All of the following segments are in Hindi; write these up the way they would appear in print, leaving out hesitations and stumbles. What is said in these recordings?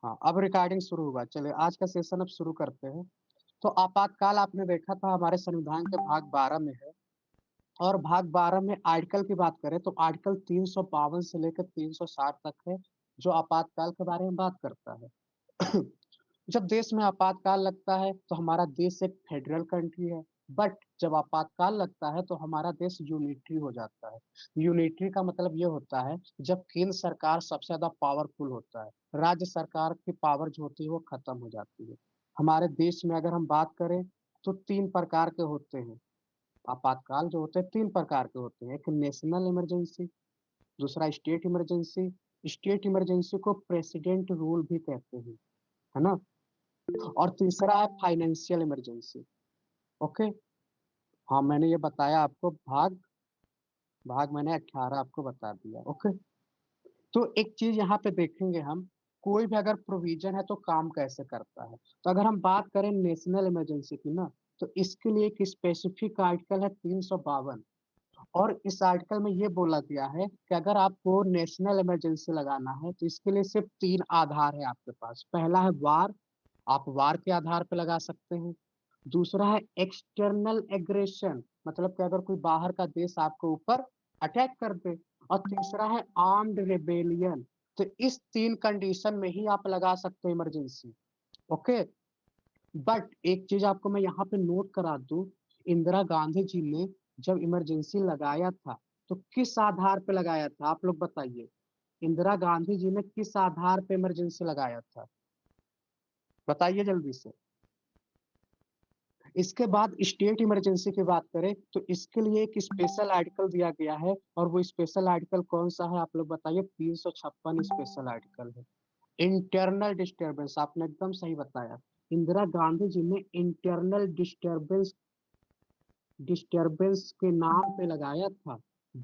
हाँ, अब रिकॉर्डिंग शुरू हुआ। चलिए आज का सेशन अब शुरू करते हैं। तो आपातकाल आपने देखा था हमारे संविधान के भाग 12 में है और भाग 12 में आर्टिकल की बात करें तो आर्टिकल 352 से लेकर 360 तक है, जो आपातकाल के बारे में बात करता है। जब देश में आपातकाल लगता है तो हमारा देश एक फेडरल कंट्री है, बट जब आपातकाल लगता है तो हमारा देश यूनिटरी हो जाता है। यूनिटरी का मतलब ये होता है जब केंद्र सरकार सबसे ज्यादा पावरफुल होता है, राज्य सरकार की पावर जो होती है वो खत्म हो जाती है। हमारे देश में अगर हम बात करें तो 3 प्रकार के होते हैं। आपातकाल जो होते हैं 3 प्रकार के होते हैं। एक नेशनल इमरजेंसी, दूसरा स्टेट इमरजेंसी। स्टेट इमरजेंसी को प्रेसिडेंट रूल भी कहते हैं, है ना? और तीसरा है फाइनेंशियल इमरजेंसी। ओके, हाँ मैंने ये बताया आपको। भाग भाग मैंने 18 आपको बता दिया। ओके, तो एक चीज यहाँ पे देखेंगे हम, कोई भी अगर प्रोविजन है तो काम कैसे करता है। तो अगर हम बात करें नेशनल इमरजेंसी की ना, तो इसके लिए एक स्पेसिफिक आर्टिकल है 352। और इस आर्टिकल में ये बोला गया है कि अगर आपको नेशनल इमरजेंसी लगाना है तो इसके लिए सिर्फ 3 आधार है आपके पास। पहला है वार, आप वार के आधार पे लगा सकते हैं। दूसरा है एक्सटर्नल एग्रेशन, मतलब कि अगर कोई बाहर का देश आपके ऊपर अटैक कर दे। और तीसरा है आर्म्ड रेबेलियन। तो इस 3 कंडीशन में ही आप लगा सकते हो इमरजेंसी। ओके, बट एक चीज आपको मैं यहाँ पे नोट करा दूं, इंदिरा गांधी जी ने जब इमरजेंसी लगाया था तो किस आधार पे लगाया था, आप लोग बताइए। इंदिरा गांधी जी ने किस आधार पे इमरजेंसी लगाया था, बताइए जल्दी से। इसके बाद स्टेट इमरजेंसी की बात करें तो इसके लिए एक स्पेशल आर्टिकल दिया गया है, और वो स्पेशल आर्टिकल कौन सा है आप लोग बताइए। 356 स्पेशल आर्टिकल है। इंटरनल डिस्टरबेंस, आपने एकदम सही बताया। इंदिरा गांधी जी ने इंटरनल डिस्टरबेंस के नाम पे लगाया था।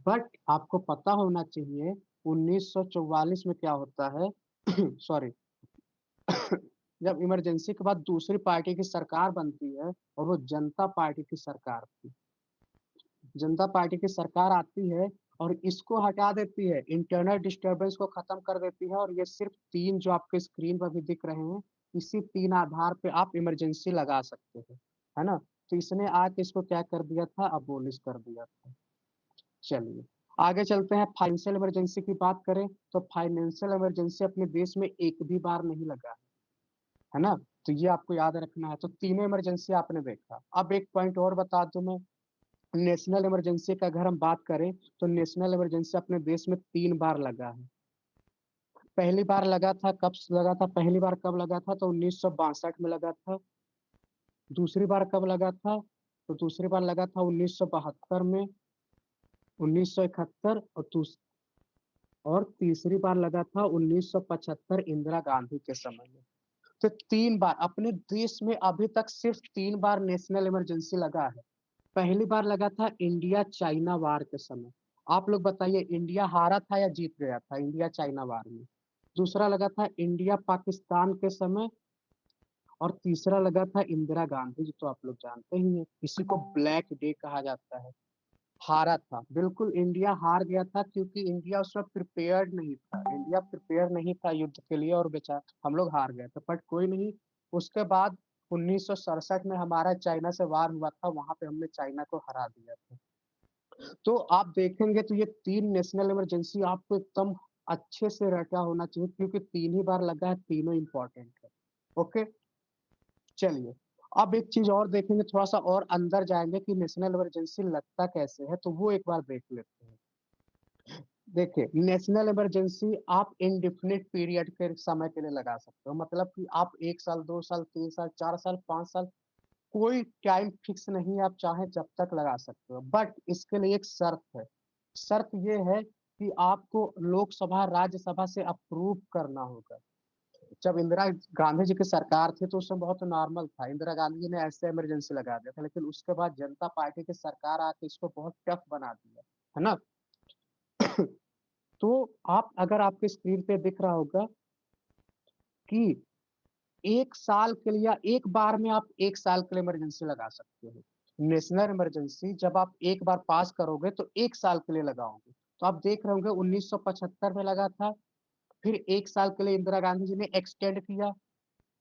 बट आपको पता होना चाहिए 1944 में क्या होता है। सॉरी, जब इमरजेंसी के बाद दूसरी पार्टी की सरकार बनती है और वो जनता पार्टी की सरकार थी। जनता पार्टी की सरकार आती है और इसको हटा देती है, इंटरनल डिस्टरबेंस को खत्म कर देती है, और ये सिर्फ 3 जो आपके स्क्रीन पर भी दिख रहे हैं, इसी 3 आधार पे आप इमरजेंसी लगा सकते हैं, है ना? तो इसने आके इसको क्या कर दिया था, अबोलिश कर दिया था। चलिए आगे चलते हैं। फाइनेंशियल इमरजेंसी की बात करें तो फाइनेंशियल इमरजेंसी अपने देश में एक भी बार नहीं लगा है ना? तो ये आपको याद रखना है। तो तीनों इमरजेंसी आपने देखा। अब एक पॉइंट और बता दूं मैं, नेशनल इमरजेंसी का अगर हम बात करें तो नेशनल इमरजेंसी अपने देश में 3 बार लगा है। पहली बार लगा था, कब लगा था, पहली बार कब लगा था तो 1962 में लगा था। दूसरी बार कब लगा था तो दूसरी बार लगा था 1972 में, 1971 और तीसरी बार लगा था 1975 इंदिरा गांधी के समय में। तो 3 बार अपने देश में अभी तक सिर्फ 3 बार नेशनल इमरजेंसी लगा है। पहली बार लगा था इंडिया चाइना वार के समय। आप लोग बताइए, इंडिया हारा था या जीत गया था इंडिया चाइना वार में? दूसरा लगा था इंडिया पाकिस्तान के समय, और तीसरा लगा था इंदिरा गांधी जी, तो आप लोग जानते ही हैं, इसी को ब्लैक डे कहा जाता है। हारा था, बिल्कुल इंडिया हार गया था, क्योंकि इंडिया उस वक्त प्रिपेयर्ड नहीं था। इंडिया प्रिपेयर नहीं था युद्ध के लिए, और बेचारा हम लोग हार गए थे, बट कोई नहीं। उसके बाद 1967 में हमारा चाइना से वार हुआ था, वहां पे हमने चाइना को हरा दिया था। तो आप देखेंगे तो ये 3 नेशनल इमरजेंसी आपको एकदम अच्छे से रटा होना चाहिए, क्योंकि 3 ही बार लगा है, तीनों इंपॉर्टेंट है। ओके, चलिए अब एक चीज और देखेंगे, थोड़ा सा और अंदर जाएंगे कि नेशनल इमरजेंसी लगता कैसे है, तो वो एक बार देख लेते हैं। देखिए, नेशनल इमरजेंसी आप इनडिफिनिट पीरियड के समय के लिए लगा सकते हो, मतलब कि आप 1 साल, 2 साल, 3 साल, 4 साल, 5 साल, कोई टाइम फिक्स नहीं, आप चाहे जब तक लगा सकते हो। बट इसके लिए एक शर्त है। शर्त ये है कि आपको लोकसभा राज्यसभा से अप्रूव करना होगा। जब इंदिरा गांधी जी की सरकार थी तो उसमें बहुत नॉर्मल था, इंदिरा गांधी जी ने ऐसे इमरजेंसी लगा दिया था, लेकिन उसके बाद जनता पार्टी की सरकार आके इसको बहुत टफ बना दिया, है ना? तो आप अगर आपके स्क्रीन पे दिख रहा होगा कि 1 साल के लिए या एक बार में आप 1 साल के लिए इमरजेंसी लगा सकते हो। नेशनल इमरजेंसी जब आप एक बार पास करोगे तो 1 साल के लिए लगाओगे। तो आप देख रहे होंगे 1975 में लगा था, फिर 1 साल के लिए इंदिरा गांधी जी ने एक्सटेंड किया,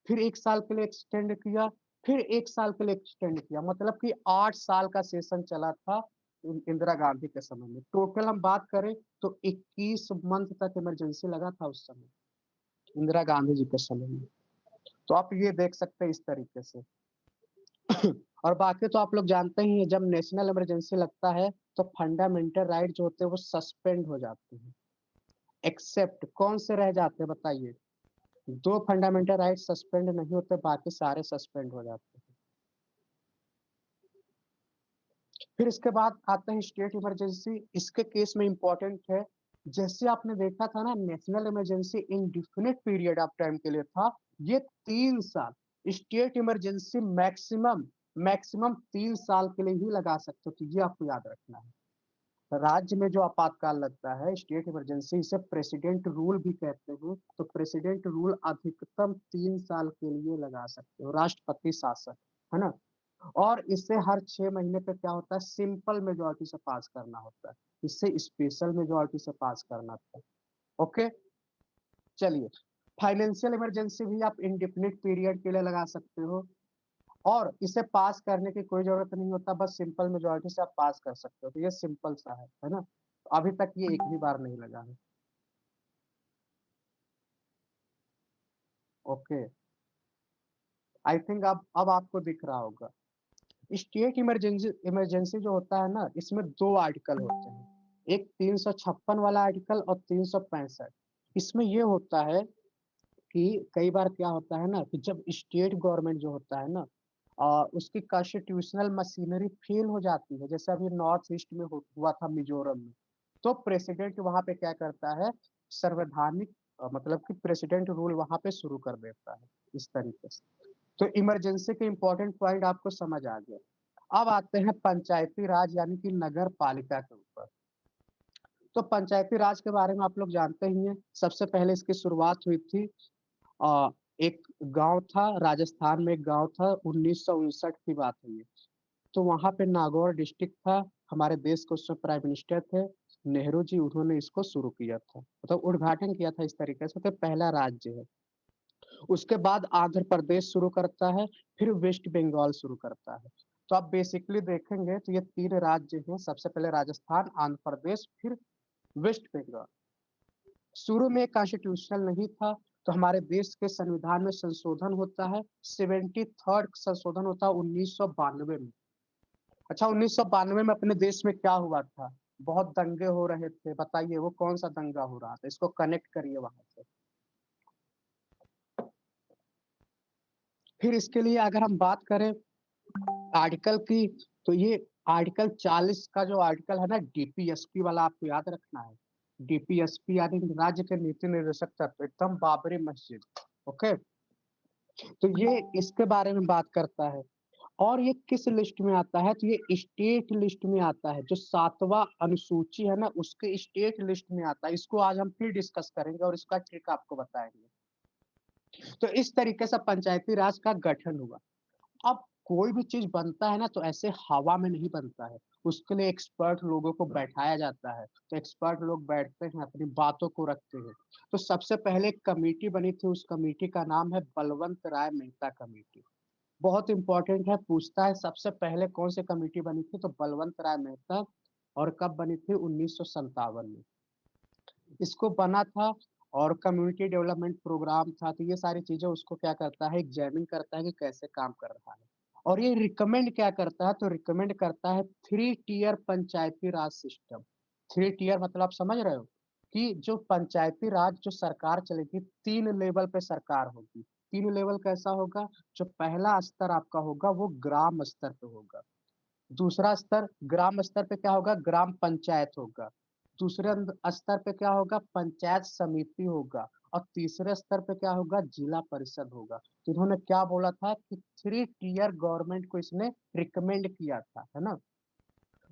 फिर 1 साल के लिए एक्सटेंड किया, फिर 1 साल के लिए एक्सटेंड किया। मतलब कि 8 साल का सेशन चला था इंदिरा गांधी के समय में। टोटल हम बात करें तो 21 मंथ तक इमरजेंसी लगा था उस समय, इंदिरा गांधी जी के समय में। तो आप ये देख सकते हैं इस तरीके से। और बाकी तो आप लोग जानते ही हैं, जब नेशनल इमरजेंसी लगता है तो फंडामेंटल राइट जो होते हैं वो सस्पेंड हो जाते हैं। एक्सेप्ट कौन से रह जाते हैं बताइए? 2 फंडामेंटल राइट सस्पेंड नहीं होते, बाकी सारे सस्पेंड हो जाते हैं। फिर इसके बाद आते हैं स्टेट इमरजेंसी। इसके केस में इंपॉर्टेंट है, जैसे आपने देखा था ना, national emergency indefinite period of time के लिए था, ये 3 साल। स्टेट इमरजेंसी मैक्सिमम मैक्सिमम 3 साल के लिए ही लगा सकते हो, तो ये आपको याद रखना है। राज्य में जो आपातकाल लगता है, स्टेट इमरजेंसी, इसे प्रेसिडेंट रूल भी कहते हैं। तो प्रेसिडेंट रूल अधिकतम 3 साल के लिए लगा सकते हो, राष्ट्रपति शासन, है ना? और इससे हर 6 महीने पे क्या होता है, सिंपल मेजॉरिटी से पास करना होता है। इससे स्पेशल मेजॉरिटी से पास करना था। ओके, चलिए। फाइनेंशियल इमरजेंसी भी आप इंडेफिनिट पीरियड के लिए लगा सकते हो, और इसे पास करने की कोई जरूरत नहीं होता, बस सिंपल मेजॉरिटी से आप पास कर सकते हो। तो ये सिंपल सा है ना? अभी तक ये एक भी बार नहीं लगा है। ओके, आई थिंक अब आपको दिख रहा होगा। स्टेट इमरजेंसी इमरजेंसी जो होता है ना, इसमें 2 आर्टिकल होते हैं। एक 356 वाला आर्टिकल और 365। इसमें ये होता है कि कई बार क्या होता है ना, कि जब स्टेट गवर्नमेंट जो होता है ना, उसकी कॉन्स्टिट्यूशनल मशीनरी फेल हो जाती है, जैसे अभी नॉर्थ ईस्ट में हुआ था मिजोरम में। तो प्रेसिडेंट वहां पे क्या करता है, संवैधानिक मतलब कि प्रेसिडेंट रूल वहां पे शुरू कर देता है, इस तरीके से। तो इमरजेंसी के इंपॉर्टेंट पॉइंट आपको समझ आ गया। अब आते हैं पंचायती राज यानी कि नगर पालिका के ऊपर। तो पंचायती राज के बारे में आप लोग जानते ही हैं। सबसे पहले इसकी शुरुआत हुई थी, एक गांव था राजस्थान में, एक गांव था, 1959 की बात है ये। तो वहां पे नागौर डिस्ट्रिक्ट था। हमारे देश के उसमें प्राइम मिनिस्टर थे नेहरू जी, उन्होंने इसको शुरू किया था, मतलब उद्घाटन किया था इस तरीके से कि पहला राज्य है। उसके बाद आंध्र प्रदेश शुरू करता है, फिर वेस्ट बंगाल शुरू करता है। तो आप बेसिकली देखेंगे तो ये 3 राज्य हैं, सबसे पहले राजस्थान, आंध्र प्रदेश, फिर वेस्ट बंगाल। शुरू में कॉन्स्टिट्यूशनल नहीं था, तो हमारे देश के संविधान में संशोधन होता है, 73rd संशोधन होता है 1992 में। अच्छा, 1992 में अपने देश में क्या हुआ था? बहुत दंगे हो रहे थे, बताइए वो कौन सा दंगा हो रहा था, इसको कनेक्ट करिए वहां से। फिर इसके लिए अगर हम बात करें आर्टिकल की, तो ये आर्टिकल 40 का जो आर्टिकल है ना, डीपीएसपी वाला, आपको याद रखना है। डीपीएसपी यानी राज्य के नीति निर्देशक तत्व, एकदम बाबरी मस्जिद। ओके, तो ये इसके बारे में बात करता है। और ये किस लिस्ट में आता है? तो ये स्टेट लिस्ट में आता है, जो 7वां अनुसूची है ना, उसके स्टेट लिस्ट में आता है। इसको आज हम फिर डिस्कस करेंगे और इसका ट्रिक आपको बताएंगे। तो इस तरीके से पंचायती राज का गठन हुआ। अब कोई भी चीज बनता है ना, तो ऐसे हवा में नहीं बनता है। उसके लिए एक्सपर्ट लोगों को बैठाया जाता है। तो एक्सपर्ट लोग बैठते हैं, अपनी बातों को रखते हैं। तो सबसे पहले एक कमेटी बनी थी, उस कमेटी का नाम है बलवंत राय मेहता कमेटी। बहुत इंपॉर्टेंट है, पूछता है सबसे पहले कौन सी कमेटी बनी थी, तो बलवंत राय मेहता। और कब बनी थी? 1957 में इसको बना था। और कम्युनिटी डेवलपमेंट प्रोग्राम था। तो ये सारी चीजें उसको क्या करता है, एग्जामिन करता है कि कैसे काम कर रहा है। और ये रिकमेंड क्या करता है, तो रिकमेंड करता है 3 टियर पंचायती राज सिस्टम। 3 टियर मतलब आप समझ रहे हो कि जो पंचायती राज जो सरकार चलेगी, 3 लेवल पे सरकार होगी। 3 लेवल कैसा होगा? जो पहला स्तर आपका होगा वो ग्राम स्तर पे होगा। दूसरा स्तर ग्राम स्तर पे क्या होगा? ग्राम पंचायत होगा। दूसरे स्तर पे क्या होगा? पंचायत समिति होगा। और तीसरे स्तर पे क्या होगा? जिला परिषद होगा। तो इन्होंने क्या बोला था कि 3 टियर गवर्नमेंट को इसने रिकमेंड किया था, है ना?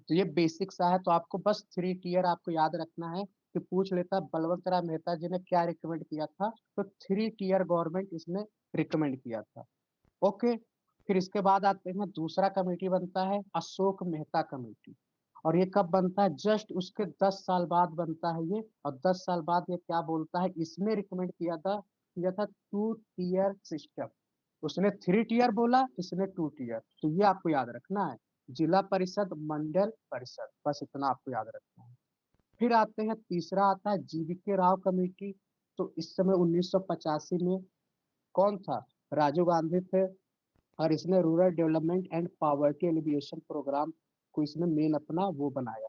तो ये बेसिक सा है, तो आपको बस 3 टियर आपको याद रखना है कि पूछ लेता बलवंत राय मेहता जी ने क्या रिकमेंड किया था, तो 3 टियर गवर्नमेंट इसने रिकमेंड किया था। ओके, फिर इसके बाद आते हैं, दूसरा कमेटी बनता है अशोक मेहता कमेटी। और ये कब बनता है? जस्ट उसके 10 साल बाद बनता है ये। और 10 साल बाद ये क्या बोलता है? इसमें रिकमेंड किया था 2 टियर सिस्टम। उसने 3 टियर बोला, इसने 2 टियर। तो ये आपको याद रखना है, जिला परिषद, मंडल परिषद, बस इतना आपको याद रखना है। फिर आते हैं, तीसरा आता है जीवीके राव कमेटी। तो इस समय 1985 में कौन था? राजीव गांधी थे। और इसने rural development and poverty alleviation programme को इसने मेन अपना वो बनाया।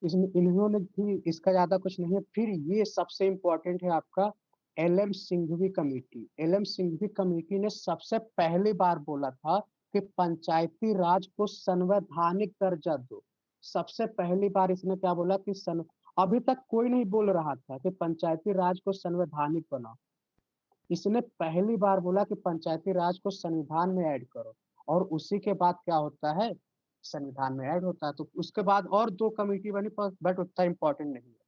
इसमें इन्होंने भी, इसका ज्यादा कुछ नहीं है। फिर ये सबसे इम्पोर्टेंट है आपका LM. Singhvi committee. LM. Singhvi committee ने सबसे पहली बार बोला था कि पंचायती राज को संवैधानिक दर्जा दो। सबसे पहली बार इसने क्या बोला कि अभी तक कोई नहीं बोल रहा था कि पंचायती राज को संवैधानिक बनाओ। इसने पहली बार बोला कि पंचायती राज को संविधान में ऐड करो। और उसी के बाद क्या होता है? संविधान में ऐड होता है। तो उसके बाद और 2 कमेटी बनी, पर बट उतना इंपॉर्टेंट नहीं है।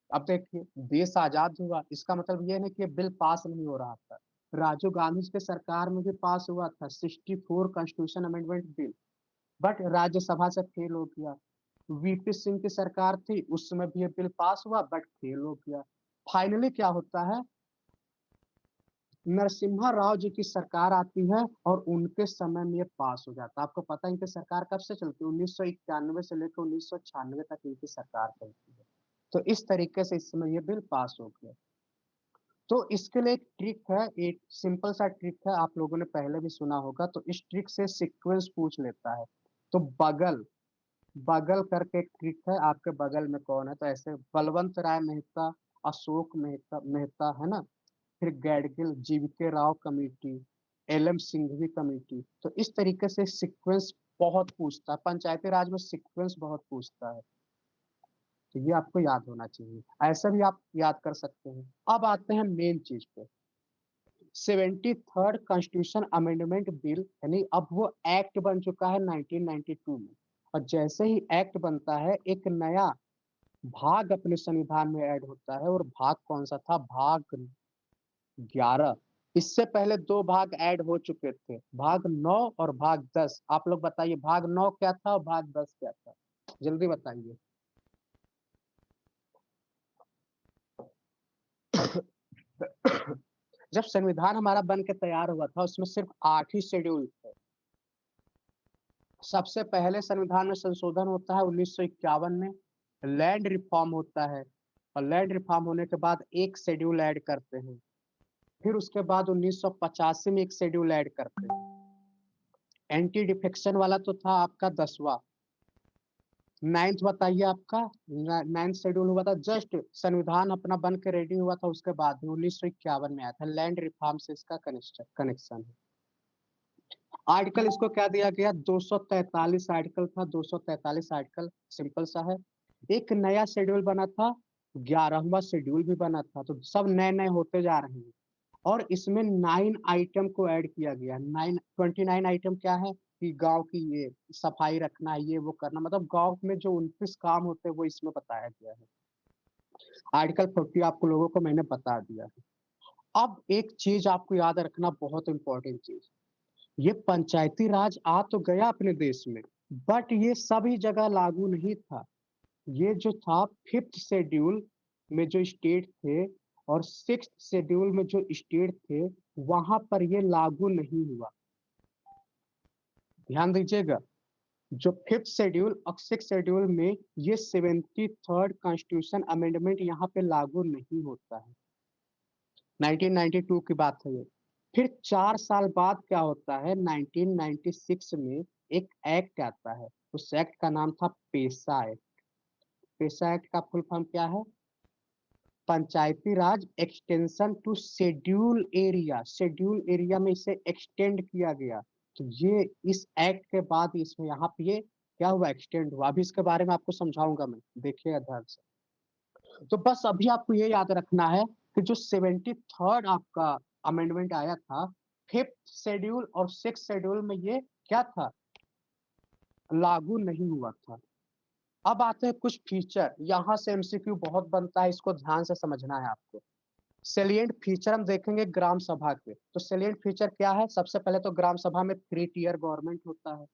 अब देखिए, देश आजाद हुआ, इसका मतलब ये नहीं कि बिल पास नहीं हो रहा था। राजीव गांधी के सरकार में भी पास हुआ था 64 constitution amendment bill, but Rajya Sabha से फेल हो गया। वीपी सिंह की सरकार थी, उस समय भी ये बिल पास हुआ, बट फेल हो गया। फाइनली क्या होता है? नरसिम्हा राव जी की सरकार आती है और उनके समय में ये पास हो जाता है। आपको पता है इनकी सरकार कब से चलती है? 1991 से लेकर 1996 तक इनकी सरकार चलती है। तो इस तरीके से इस समय ये बिल पास हो गया। तो इसके लिए एक ट्रिक है, एक सिंपल सा ट्रिक है, आप लोगों ने पहले भी सुना होगा। तो इस ट्रिक से सीक्वेंस पूछ लेता है। तो बगल बगल करके एक ट्रिक है, आपके बगल में कौन है? तो ऐसे बलवंत राय मेहता, अशोक मेहता मेहता है ना, फिर Gadgil, GVK Rao committee, LM. Singhvi committee. तो इस तरीके से सीक्वेंस बहुत पूछता है, पंचायती राज में सीक्वेंस बहुत पूछता है। तो ये आपको याद होना चाहिए, ऐसा भी आप याद कर सकते हैं। अब आते हैं मेन चीज पे। 73rd कॉन्स्टिट्यूशन अमेंडमेंट बिल, यानी अब वो एक्ट बन चुका है 1992 में। और जैसे ही एक्ट बनता है, एक नया भाग अपने संविधान में ऐड होता है। और भाग कौन सा था? भाग 11। इससे पहले 2 भाग ऐड हो चुके थे, भाग 9 और भाग 10। आप लोग बताइए, भाग 9 क्या था और भाग 10 क्या था? जल्दी बताइए। जब संविधान हमारा बन के तैयार हुआ था, उसमें सिर्फ 8 ही शेड्यूल थे। सबसे पहले संविधान में संशोधन होता है 1951 में, लैंड रिफॉर्म होता है। और लैंड रिफॉर्म होने के बाद एक शेड्यूल ऐड करते हैं। फिर उसके बाद 1985 में एक शेड्यूल ऐड करते हैं। एंटी डिफेक्शन वाला तो था आपका 10वां। 9th बताइए आपका। 9th शेड्यूल हुआ था जस्ट संविधान अपना बन के रेडी हुआ था, उसके बाद 1951 में आया था। लैंड रिफॉर्म से इसका कनेक्शन है। आर्टिकल इसको क्या दिया गया? 243 आर्टिकल था, 243 आर्टिकल, सिंपल सा है। एक नया शेड्यूल बना था, 11वां शेड्यूल भी बना था। तो सब नए नए होते जा रहे हैं। और इसमें 9 आइटम को ऐड किया गया। 29 आइटम क्या है? कि गांव की ये सफाई रखना, ये वो करना, मतलब गांव में जो 29 काम होते हैं वो इसमें बताया गया है। आर्टिकल 40 आपको लोगों को मैंने बता दिया है। अब एक चीज आपको याद रखना, बहुत इंपॉर्टेंट चीज। ये पंचायती राज आ तो गया अपने देश में, बट ये सभी जगह लागू नहीं था। ये जो था 5th शेड्यूल में जो स्टेट थे और 6th शेड्यूल में जो स्टेट थे, वहां पर ये लागू नहीं हुआ। ध्यान दीजिएगा, जो 5th शेड्यूल और 6th शेड्यूल में ये 73rd कॉन्स्टिट्यूशन अमेंडमेंट यहाँ पे लागू नहीं होता है। 1992 की बात है ये। फिर 4 साल बाद क्या होता है? 1996 में एक एक्ट आता है। उस एक्ट का नाम था पेशा एक्ट। पेशा एक्ट का फुल फॉर्म क्या है? Panchayati Raj extension to schedule area. Schedule area में इसे एक्सटेंड किया गया। तो ये इस एक्ट के बाद इसमें यहाँ पे ये क्या हुआ? एक्सटेंड हुआ। अभी इसके बारे में आपको समझाऊंगा मैं, देखिएगा ध्यान से। तो बस अभी आपको ये याद रखना है कि जो 73rd आपका अमेंडमेंट आया था, 5th शेड्यूल और 6th शेड्यूल में ये क्या था? लागू नहीं हुआ था। अब आते हैं कुछ फीचर। यहाँ से एमसीक्यू बहुत बनता है, इसको ध्यान से समझना है आपको। सेलिएंट फीचर हम देखेंगे ग्राम सभा के। तो सेलिएंट फीचर क्या है? सबसे पहले तो ग्राम सभा में 3 टियर गवर्नमेंट होता है।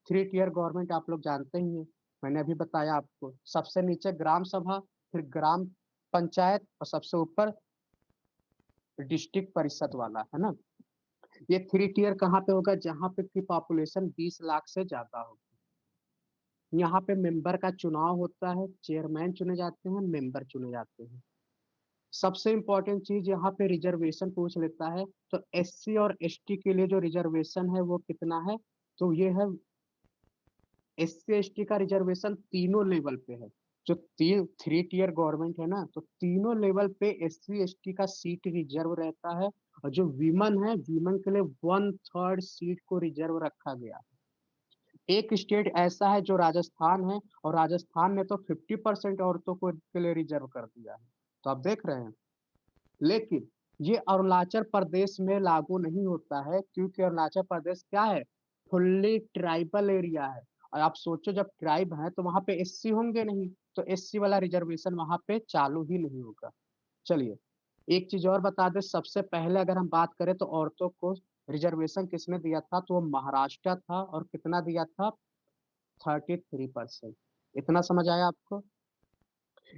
3 टियर गवर्नमेंट आप लोग जानते ही हैं, मैंने अभी बताया आपको। सबसे नीचे ग्राम सभा, फिर ग्राम पंचायत और सबसे ऊपर डिस्ट्रिक्ट परिषद वाला, है ना? ये 3 टियर कहाँ पे होगा? जहाँ पे की पॉपुलेशन 20 लाख से ज़्यादा हो। यहाँ पे मेंबर का चुनाव होता है, चेयरमैन चुने जाते हैं, मेंबर चुने जाते हैं। सबसे इम्पोर्टेंट चीज़ यहाँ पे रिजर्वेशन पूछ लेता है, तो एससी और एसटी के लिए जो रिजर्वेशन है वो कितना है? तो ये है एससी एसटी का रिजर्वेशन तीनों लेवल पे है। जो 3 टियर गवर्नमेंट है ना, तो तीनों लेवल पे एससी एसटी का सीट रिजर्व रहता है, और जो वीमेन है, वीमेन के लिए 1/3 सीट को रिजर्व रखा गया। एक स्टेट ऐसा है जो राजस्थान है, और राजस्थान ने तो 50% औरतों को के लिए रिजर्व कर दिया है। तो आप देख रहे हैं। लेकिन ये अरुणाचल प्रदेश में लागू नहीं होता है, क्योंकि अरुणाचल प्रदेश क्या है? फुल्ली ट्राइबल एरिया है। और आप सोचो, जब ट्राइब है तो वहां पे एससी होंगे नहीं, तो एससी वाला रिजर्वेशन वहां पे चालू ही नहीं होगा। चलिए, एक चीज और बता दें, सबसे पहले अगर हम बात करें तो औरतों को रिजर्वेशन किसने दिया था? तो वो महाराष्ट्र था, और कितना दिया था? 33%। इतना समझ आया आपको?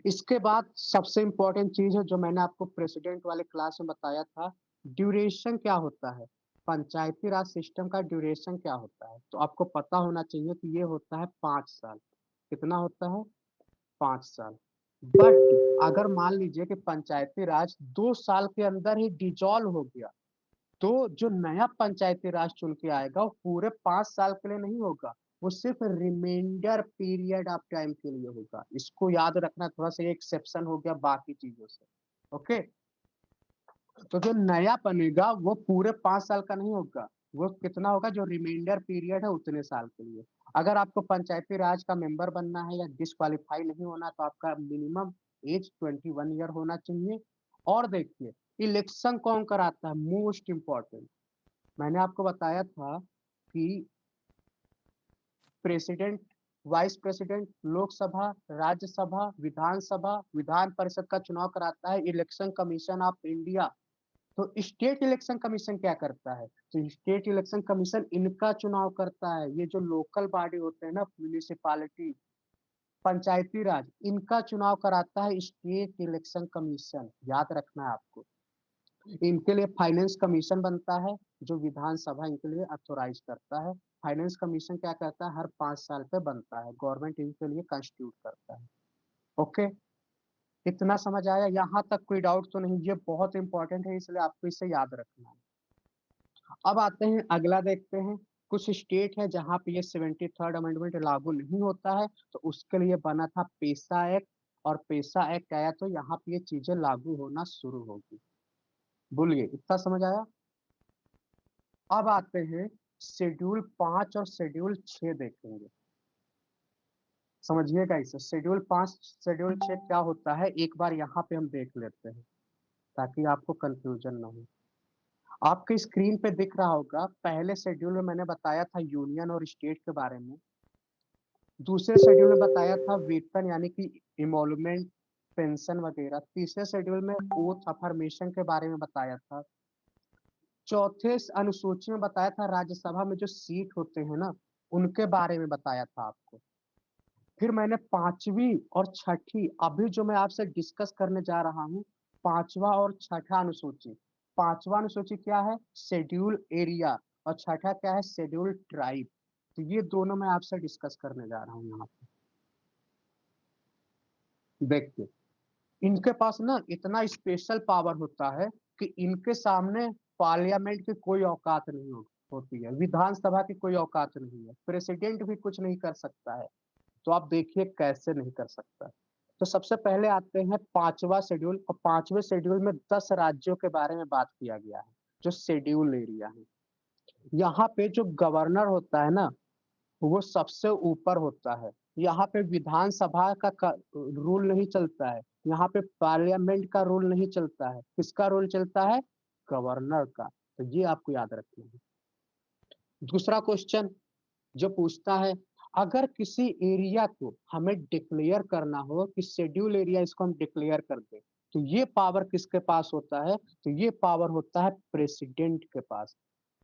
इसके बाद सबसे इम्पोर्टेंट चीज है, जो मैंने आपको प्रेसिडेंट वाले क्लास में बताया था, ड्यूरेशन क्या होता है? पंचायती राज सिस्टम का ड्यूरेशन क्या होता है? तो आपको पता होना चाहिए कि ये होता है 5 साल। कितना होता है? 5 साल। बट अगर मान लीजिए कि पंचायती राज 2 साल के अंदर ही डिजॉल्व हो गया, तो जो नया पंचायती राज चुन के आएगा वो पूरे 5 साल के लिए नहीं होगा, वो सिर्फ रिमाइंडर पीरियड ऑफ टाइम के लिए होगा। इसको याद रखना, थोड़ा सा एक्सेप्शन हो गया बाकी चीजों से। ओके, तो जो नया बनेगा वो पूरे 5 साल का नहीं होगा, वो कितना होगा? जो रिमाइंडर पीरियड है उतने साल के लिए। अगर आपको पंचायती राज का मेंबर बनना है या डिस्क्वालीफाई नहीं होना, तो आपका मिनिमम एज 21 ईयर होना चाहिए। और देखिए, इलेक्शन कौन कराता है? मोस्ट इम्पोर्टेंट, मैंने आपको बताया था कि president, vice president, Lok Sabha, Rajya Sabha, Vidhan Sabha, Vidhan Parishad का चुनाव कराता है इलेक्शन कमीशन ऑफ इंडिया। तो स्टेट इलेक्शन कमीशन क्या करता है? तो स्टेट इलेक्शन कमीशन इनका चुनाव करता है। ये जो लोकल बॉडी होते हैं ना, म्यूनिसिपालिटी, पंचायती राज, इनका चुनाव कराता है स्टेट इलेक्शन कमीशन। याद रखना है आपको। इनके लिए फाइनेंस कमीशन बनता है, जो विधानसभा इनके लिए अथोराइज करता है। फाइनेंस कमीशन क्या करता है? हर 5 साल पे बनता है, गवर्नमेंट इनके लिए कंस्टिट्यूट करता है। ओके, इतना समझ आया? यहाँ तक कोई डाउट तो नहीं? ये बहुत इंपॉर्टेंट है, इसलिए आपको इसे याद रखना है। अब आते हैं, अगला देखते हैं। कुछ स्टेट है जहाँ पे ये 73rd अमेंडमेंट लागू नहीं होता है, तो उसके लिए बना था पेशा एक्ट, और पेशा एक्ट आया तो यहाँ पे ये चीजें लागू होना शुरू होगी। बोलिए, इतना समझ आया? अब आते हैं, शेड्यूल 5 और शेड्यूल 6 देखेंगे। समझिएगा इसे, शेड्यूल 5 शेड्यूल 6 क्या होता है, एक बार यहाँ पे हम देख लेते हैं, ताकि आपको कंफ्यूजन ना हो। आपके स्क्रीन पे दिख रहा होगा, पहले शेड्यूल में मैंने बताया था यूनियन और स्टेट के बारे में। दूसरे शेड्यूल में बताया था वेतन यानी कि इमोलमेंट, पेंशन वगैरह। तीसरे शेड्यूल में ओथ अफर्मेशन के बारे में बताया था। चौथे अनुसूची में बताया था राज्यसभा में जो सीट होते हैं ना, उनके बारे में बताया था आपको। फिर मैंने पांचवी और छठी, अभी जो मैं आपसे डिस्कस करने जा रहा हूँ, पांचवा और छठा अनुसूची। पांचवा अनुसूची क्या है? Schedule area. और छठा क्या है? Schedule tribe. तो ये दोनों मैं आपसे डिस्कस करने जा रहा हूँ यहाँ पे। देखिए, इनके पास ना इतना स्पेशल पावर होता है कि इनके सामने पार्लियामेंट की कोई औकात नहीं होती है, विधानसभा की कोई औकात नहीं है, प्रेसिडेंट भी कुछ नहीं कर सकता है। तो आप देखिए कैसे नहीं कर सकता। तो सबसे पहले आते हैं पांचवा शेड्यूल, और पांचवें शेड्यूल में 10 राज्यों के बारे में बात किया गया है, जो शेड्यूल एरिया है। यहाँ पे जो गवर्नर होता है ना, वो सबसे ऊपर होता है। यहाँ पे विधानसभा का रूल नहीं चलता है, यहाँ पे पार्लियामेंट का रूल नहीं चलता है। किसका रूल चलता है? गवर्नर का। तो ये आपको याद रखना है। दूसरा क्वेश्चन जो पूछता है, अगर किसी एरिया को हमें डिक्लेयर करना हो कि शेड्यूल एरिया, इसको हम डिक्लेयर कर दे, तो ये पावर किसके पास होता है? तो ये पावर होता है प्रेसिडेंट के पास।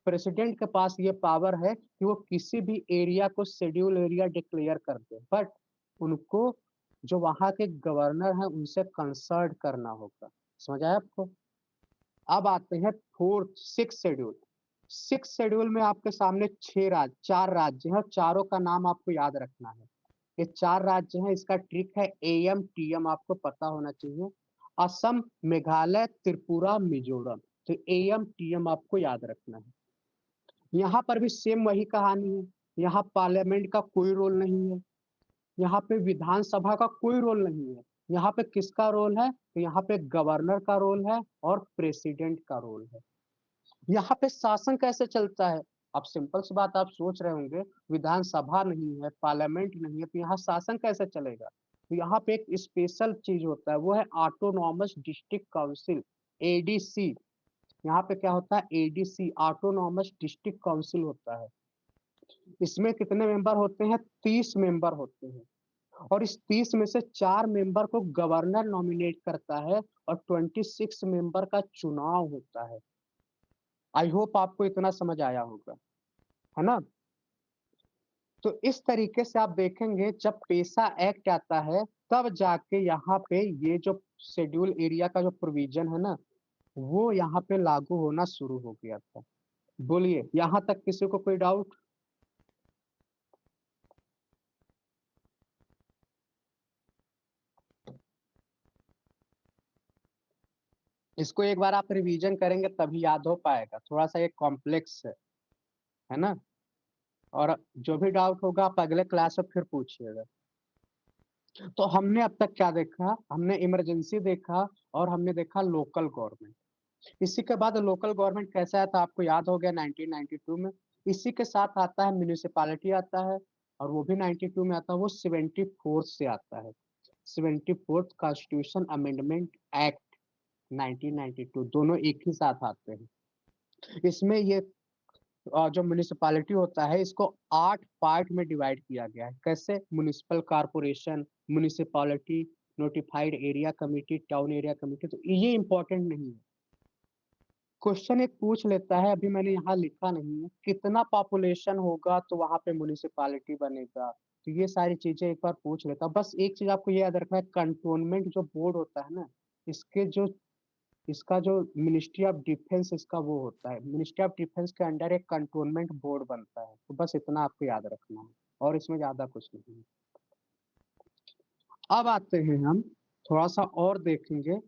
प्रेसिडेंट के पास ये पावर है कि वो किसी भी एरिया को शेड्यूल एरिया डिक्लेयर कर दे, बट उनको जो वहां के गवर्नर हैं उनसे कंसल्ट करना होगा। समझ आया आपको? अब आते हैं fourth six schedule. Six schedule में आपके सामने चार राज्य हैं, चारों का नाम आपको याद रखना है। ये चार राज्य हैं, इसका ट्रिक है एएम टीएम आपको पता होना चाहिए। असम, मेघालय, त्रिपुरा, मिजोरम। तो एएम टीएम आपको याद रखना है। यहाँ पर भी सेम वही कहानी है। यहाँ पार्लियामेंट का कोई रोल नहीं है, यहाँ पे विधानसभा का कोई रोल नहीं है। यहाँ पे किसका रोल है? तो यहाँ पे गवर्नर का रोल है और प्रेसिडेंट का रोल है। यहाँ पे शासन कैसे चलता है? अब सिंपल सी बात आप सोच रहे होंगे, विधानसभा नहीं है, पार्लियामेंट नहीं है, तो यहाँ शासन कैसे चलेगा? तो यहाँ पे एक स्पेशल चीज होता है, वो है ऑटोनॉमस डिस्ट्रिक्ट काउंसिल, एडीसी। यहाँ पे क्या होता है? एडीसी, ऑटोनॉमस डिस्ट्रिक्ट काउंसिल होता है। इसमें कितने मेंबर होते हैं? 30 मेंबर होते हैं। और इस 30 में से 4 मेंबर को गवर्नर नॉमिनेट करता है और 26 मेंबर का चुनाव होता है। आई होप आपको इतना समझ आया होगा, है ना? तो इस तरीके से आप देखेंगे, जब पेशा एक्ट आता है तब जाके यहाँ पे ये जो शेड्यूल एरिया का जो प्रोविजन है ना, वो यहाँ पे लागू होना शुरू हो गया था। बोलिए, यहाँ तक किसी को कोई डाउट? इसको एक बार आप रिवीजन करेंगे तभी याद हो पाएगा, थोड़ा सा ये कॉम्प्लेक्स है ना? और जो भी डाउट होगा आप अगले क्लास में फिर पूछिएगा। तो हमने अब तक क्या देखा? हमने इमरजेंसी देखा और हमने देखा लोकल गवर्नमेंट। इसी के बाद लोकल गवर्नमेंट कैसा आया था आपको याद हो गया, 1992 में। इसी के साथ आता है म्यूनिसिपैलिटी आता है, और वो भी 92 में आता है। वो 74 से आता है, 74th कॉन्स्टिट्यूशन अमेंडमेंट एक्ट 1992, दोनों एक ही साथ आते हैं। इसमें ये जो म्युनिसिपैलिटी होता है, इसको 8 पार्ट में डिवाइड किया गया है। कैसे? Municipal corporation, municipality, notified area committee, town area committee. तो ये इंपॉर्टेंट नहीं है। क्वेश्चन एक पूछ लेता है, अभी मैंने यहाँ लिखा नहीं है, कितना पॉपुलेशन होगा तो वहां पे म्युनिसिपैलिटी बनेगा। तो ये सारी चीजें एक बार पूछ लेता है। बस एक चीज आपको ये याद रखना है, कंटोनमेंट जो बोर्ड होता है ना, इसके जो इसका जो मिनिस्ट्री ऑफ डिफेंस इसका वो होता है, मिनिस्ट्री ऑफ डिफेंस के अंडर एक कंटोनमेंट बोर्ड बनता है। तो बस इतना आपको याद रखना है, और इसमें ज्यादा कुछ नहीं है। अब आते हैं हम, थोड़ा सा और देखेंगे।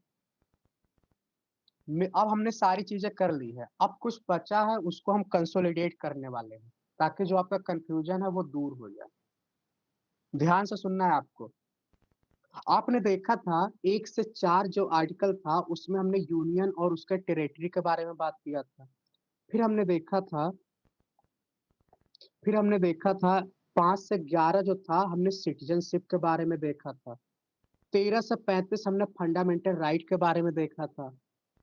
अब हमने सारी चीजें कर ली है, अब कुछ बचा है, उसको हम कंसोलिडेट करने वाले हैं, ताकि जो आपका कंफ्यूजन है वो दूर हो जाए। ध्यान से सुनना है आपको। आपने देखा था 1 से 4 जो आर्टिकल था, उसमें हमने यूनियन और उसके टेरिटरी के बारे में बात किया था। फिर हमने देखा था फिर हमने देखा था 5 से 11 जो था, हमने सिटीजनशिप के बारे में देखा था। 13 से 35 हमने फंडामेंटल राइट के बारे में देखा था।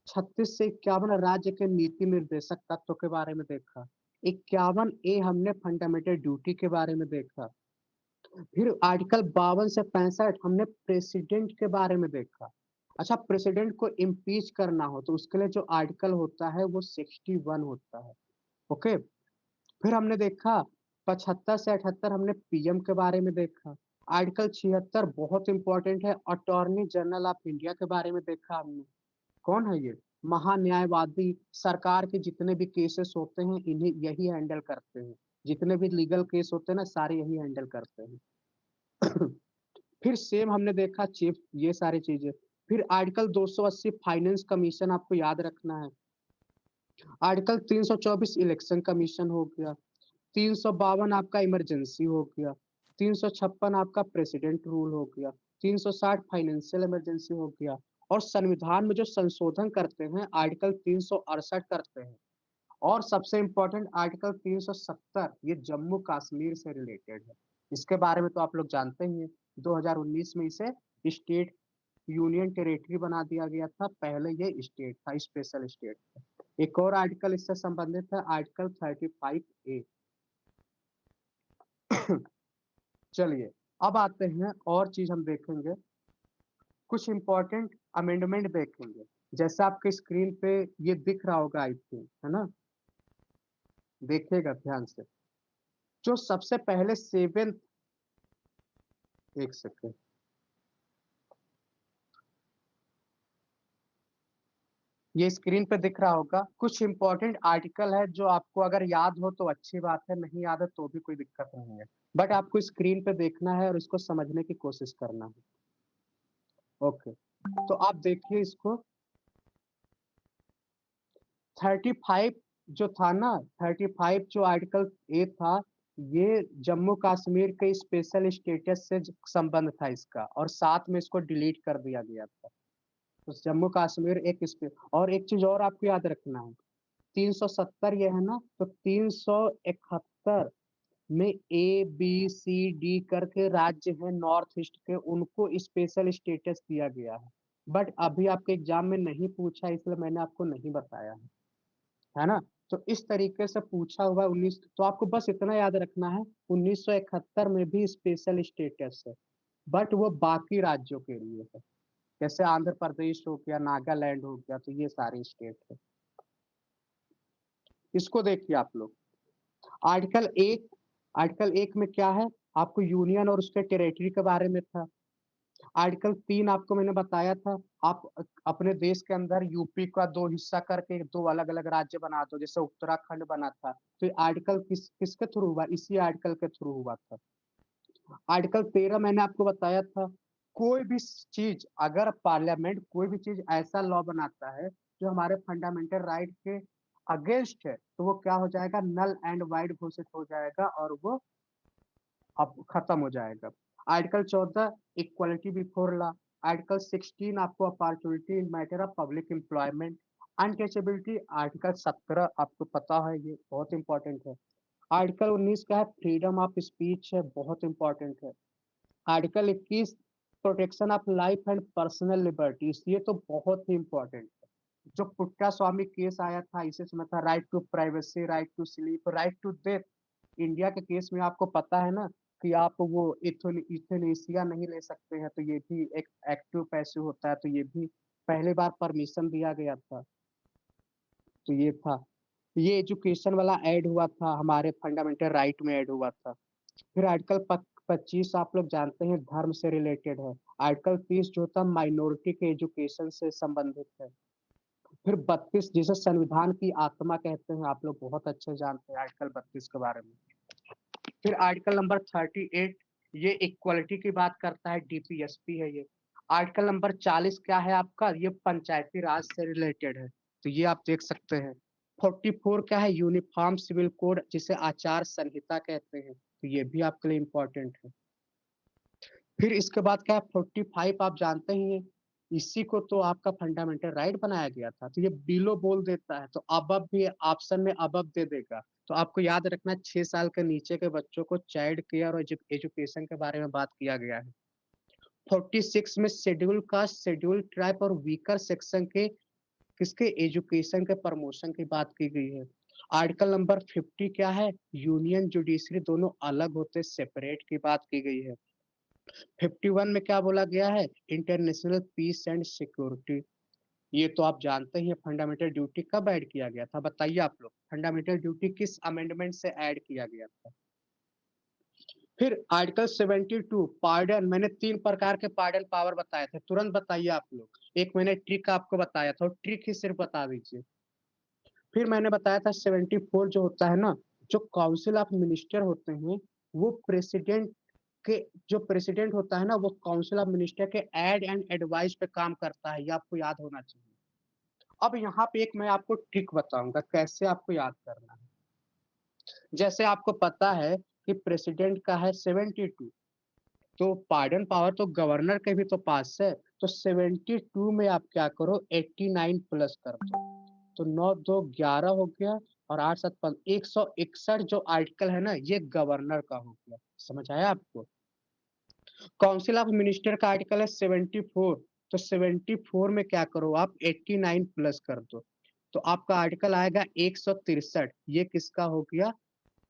36 से 51 राज्य के नीति निर्देशक तत्व के बारे में देखा। 51A हमने फंडामेंटल ड्यूटी के बारे में देखा। फिर आर्टिकल 52 से 65 हमने प्रेसिडेंट के बारे में देखा। अच्छा, प्रेसिडेंट को इम्पीच करना हो तो उसके लिए जो आर्टिकल होता है वो 61 होता है। ओके। फिर हमने देखा 75 से 78 हमने पीएम के बारे में देखा। आर्टिकल 76 बहुत इंपॉर्टेंट है, अटॉर्नी जनरल ऑफ इंडिया के बारे में देखा हमने। कौन है ये? महान्यायवादी। सरकार के जितने भी केसेस होते हैं इन्हें यही हैंडल करते हैं। जितने भी लीगल केस होते हैं ना, सारे यही हैंडल करते हैं। फिर सेम हमने देखा चीफ, ये सारी चीजें। फिर आर्टिकल 280 फाइनेंस कमीशन आपको याद रखना है। आर्टिकल 324 इलेक्शन कमीशन हो गया। 352 आपका इमरजेंसी हो गया। 356 आपका प्रेसिडेंट रूल हो गया। 360 फाइनेंशियल इमरजेंसी हो गया। और संविधान में जो संशोधन करते हैं, आर्टिकल 368 करते हैं। और सबसे इंपॉर्टेंट आर्टिकल 370, ये जम्मू कश्मीर से रिलेटेड है। इसके बारे में तो आप लोग जानते ही हैं, 2019 में इसे स्टेट यूनियन टेरिटरी बना दिया गया था। पहले ये स्टेट था, स्पेशल स्टेट था। एक और आर्टिकल इससे संबंधित है, आर्टिकल 35A। चलिए, अब आते हैं और चीज हम देखेंगे, कुछ इंपॉर्टेंट अमेंडमेंट देखेंगे। जैसा आपके स्क्रीन पे ये दिख रहा होगा, आई थिंक, है ना? देखिएगा ध्यान से। जो सबसे पहले 7th, एक सेकंड, ये स्क्रीन पे दिख रहा होगा, कुछ इंपॉर्टेंट आर्टिकल है जो आपको अगर याद हो तो अच्छी बात है, नहीं याद है तो भी कोई दिक्कत नहीं है। बट आपको स्क्रीन पे देखना है और इसको समझने की कोशिश करना है। ओके, तो आप देखिए इसको। 35 जो था ना, 35 जो आर्टिकल ए था, ये जम्मू कश्मीर के स्पेशल स्टेटस से संबंध था इसका, और साथ में इसको डिलीट कर दिया गया था। तो जम्मू कश्मीर एक और एक चीज और आपको याद रखना है, 370 ये है ना, तो 371 में ए बी सी डी करके राज्य है नॉर्थ ईस्ट के, उनको स्पेशल स्टेटस दिया गया है। बट अभी आपके एग्जाम में नहीं पूछा, इसलिए मैंने आपको नहीं बताया है ना। तो इस तरीके से पूछा हुआ 19, तो आपको बस इतना याद रखना है, 1971 में भी स्पेशल स्टेटस है, बट वो बाकी राज्यों के लिए है, जैसे आंध्र प्रदेश हो गया, नागालैंड हो गया, तो ये सारे स्टेट है। इसको देखिए आप लोग। आर्टिकल एक, आर्टिकल एक में क्या है, आपको यूनियन और उसके टेरिटरी के बारे में था। आर्टिकल 3 आपको मैंने बताया था, आप अपने देश के अंदर यूपी का 2 हिस्सा करके 2 अलग-अलग राज्य बना दो, जैसे उत्तराखंड बना था। तो ये आर्टिकल किसके थ्रू हुआ? इसी आर्टिकल के थ्रू हुआ था। आर्टिकल 13 मैंने आपको बताया था, कोई भी चीज अगर पार्लियामेंट कोई भी चीज ऐसा लॉ बनाता है जो हमारे फंडामेंटल राइट के अगेंस्ट है, तो वो क्या हो जाएगा? नल एंड वाइड घोषित हो जाएगा और वो अब खत्म हो जाएगा। Article 14 equality before law. Article 16 आपको opportunity in matter of public employment. Untouchability article 17 आपको पता है, ये बहुत इंपॉर्टेंट है। आर्टिकल 19 का है फ्रीडम ऑफ स्पीच है, बहुत इंपॉर्टेंट है। Article 21 protection of life and personal liberties, ये तो बहुत ही इंपॉर्टेंट है। जो पुट्टा स्वामी केस आया था, इसे सुना था, right to privacy, right to sleep, right to death. India के केस में आपको पता है ना कि आप वो इथेनेसिया नहीं ले सकते हैं, तो ये भी एक एक्टिव पैसिव होता है, तो ये भी पहली बार परमिशन दिया गया था। तो ये था, ये एजुकेशन वाला ऐड हुआ था, हमारे फंडामेंटल राइट में ऐड हुआ था। फिर आर्टिकल 25 आप लोग जानते हैं धर्म से रिलेटेड है। आर्टिकल 30 जो था माइनॉरिटी के एजुकेशन से संबंधित है। फिर 32 जिसे संविधान की आत्मा कहते हैं, आप लोग बहुत अच्छे जानते हैं आर्टिकल 32 के बारे में। फिर आर्टिकल नंबर 38, ये इक्वालिटी की बात करता है, डीपीएसपी है ये। आर्टिकल नंबर 40 क्या है आपका? ये पंचायती राज से रिलेटेड है, तो ये आप देख सकते हैं। 44 क्या है? यूनिफॉर्म सिविल कोड, जिसे आचार संहिता कहते हैं, तो ये भी आपके लिए इंपॉर्टेंट है। फिर इसके बाद क्या है? 45 आप जानते ही हैं, इसी को तो आपका फंडामेंटल राइट बनाया गया था, तो ये बिलो बोल देता है, तो अबव भी ऑप्शन में अबव दे देगा। तो आपको याद रखना 6 साल के नीचे के बच्चों को चाइल्ड केयर और एजुकेशन के बारे में बात किया गया है। 46 में शेड्यूल कास्ट, शेड्यूल ट्राइब और वीकर सेक्शन के किसके एजुकेशन के प्रमोशन की बात की गई है। आर्टिकल नंबर 50 क्या है? यूनियन जुडिशरी दोनों अलग होते सेपरेट की बात की गई है। 51 में क्या बोला गया है? International peace and security. ये तो आप जानते ही हैं, फंडामेंटल ड्यूटी कब ऐड किया गया था? बताइए आप लोग, फंडामेंटल ड्यूटी किस अमेंडमेंट से ऐड किया गया था? फिर आर्टिकल 72 पार्डन, मैंने 3 प्रकार के पार्डन पावर बताए थे, तुरंत बताइए आप लोग। एक मैंने ट्रिक आपको बताया था, ट्रिक ही सिर्फ बता दीजिए। फिर मैंने बताया था 74 जो होता है ना, जो काउंसिल ऑफ मिनिस्टर होते हैं, वो प्रेसिडेंट के, जो प्रेसिडेंट होता है ना, वो काउंसिल ऑफ मिनिस्टर के एड एंड एडवाइस पे काम करता है, ये आपको याद होना चाहिए। अब यहाँ पे एक मैं आपको ट्रिक बताऊंगा कैसे आपको याद करना है। जैसे आपको पता है कि प्रेसिडेंट का है 72, तो पार्डन पावर तो गवर्नर के भी तो पास है, तो 72 में आप क्या करो, 89 प्लस कर दो, तो 9 2 11 हो गया, और 8 7 161 जो आर्टिकल है ना, ये गवर्नर का हो गया। समझ आया आपको? काउंसिल ऑफ मिनिस्टर का आर्टिकल है 74, तो 74 में क्या करो आप, 89 प्लस कर दो, तो आपका आर्टिकल आएगा 163। ये किसका हो गया?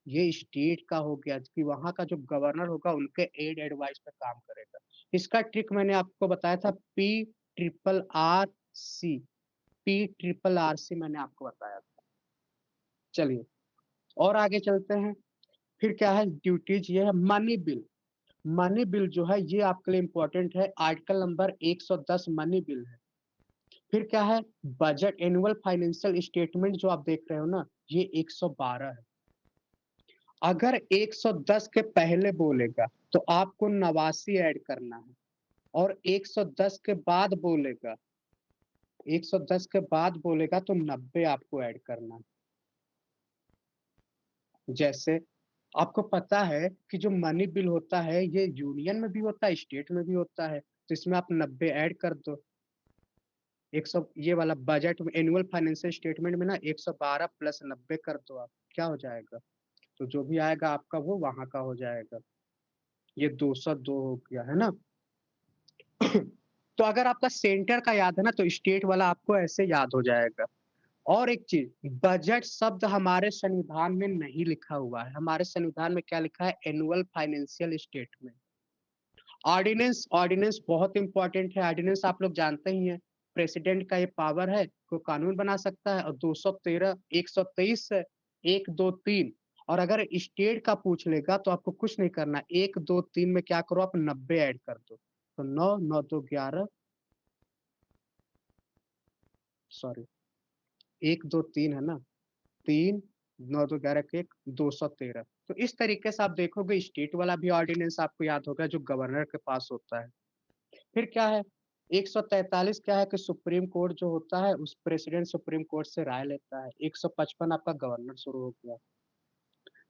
ये स्टेट का हो गया, कि वहां का जो गवर्नर होगा उनके एड एडवाइस पे काम करेगा। इसका ट्रिक मैंने आपको बताया था, P RRC, P RRRC मैंने आपको बताया था। चलिए, और आगे चलते हैं। फिर क्या है ड्यूटीज, ये है मनी बिल। मनी बिल जो है ये आपके लिए इंपॉर्टेंट है, आर्टिकल नंबर 110 मनी बिल है। फिर क्या है बजट, एनुअल फाइनेंशियल स्टेटमेंट जो आप देख रहे हो ना, ये 112 है। अगर 110 के पहले बोलेगा तो आपको 89 ऐड करना है, और 110 के बाद बोलेगा, 110 के बाद बोलेगा तो 90 आपको ऐड करना है। जैसे आपको पता है कि जो मनी बिल होता है ये यूनियन में भी होता है, स्टेट में भी होता है, तो इसमें आप 90 ऐड कर दो। 100 ये वाला बजट में एनुअल फाइनेंशियल स्टेटमेंट में ना 112 प्लस 90 कर दो आप, क्या हो जाएगा? तो जो भी आएगा आपका वो वहां का हो जाएगा। ये 202 हो गया है ना। तो अगर आपका सेंटर का याद है ना तो स्टेट वाला आपको ऐसे याद हो जाएगा। और एक चीज, बजट शब्द हमारे संविधान में नहीं लिखा हुआ है। हमारे संविधान में क्या लिखा है? Annual financial statement. Ordinance, ordinance बहुत इंपॉर्टेंट है। ऑर्डिनेंस आप लोग जानते ही हैं, प्रेसिडेंट का ये पावर है, कोई कानून बना सकता है। और 213 123 है, 1 2 3। और अगर स्टेट का पूछ लेगा तो आपको कुछ नहीं करना, 1 2 3 में क्या करो आप 90 ऐड कर दो, तो 9 9 2 11, सॉरी 1 2 3 है ना, 3 9 2 11 के 1 213। तो इस तरीके से आप देखोगे स्टेट वाला भी ऑर्डिनेंस आपको याद होगा जो गवर्नर के पास होता है। फिर क्या है 143, क्या है कि सुप्रीम कोर्ट जो होता है उस प्रेसिडेंट सुप्रीम कोर्ट से राय लेता है। 155 आपका गवर्नर शुरू हो गया।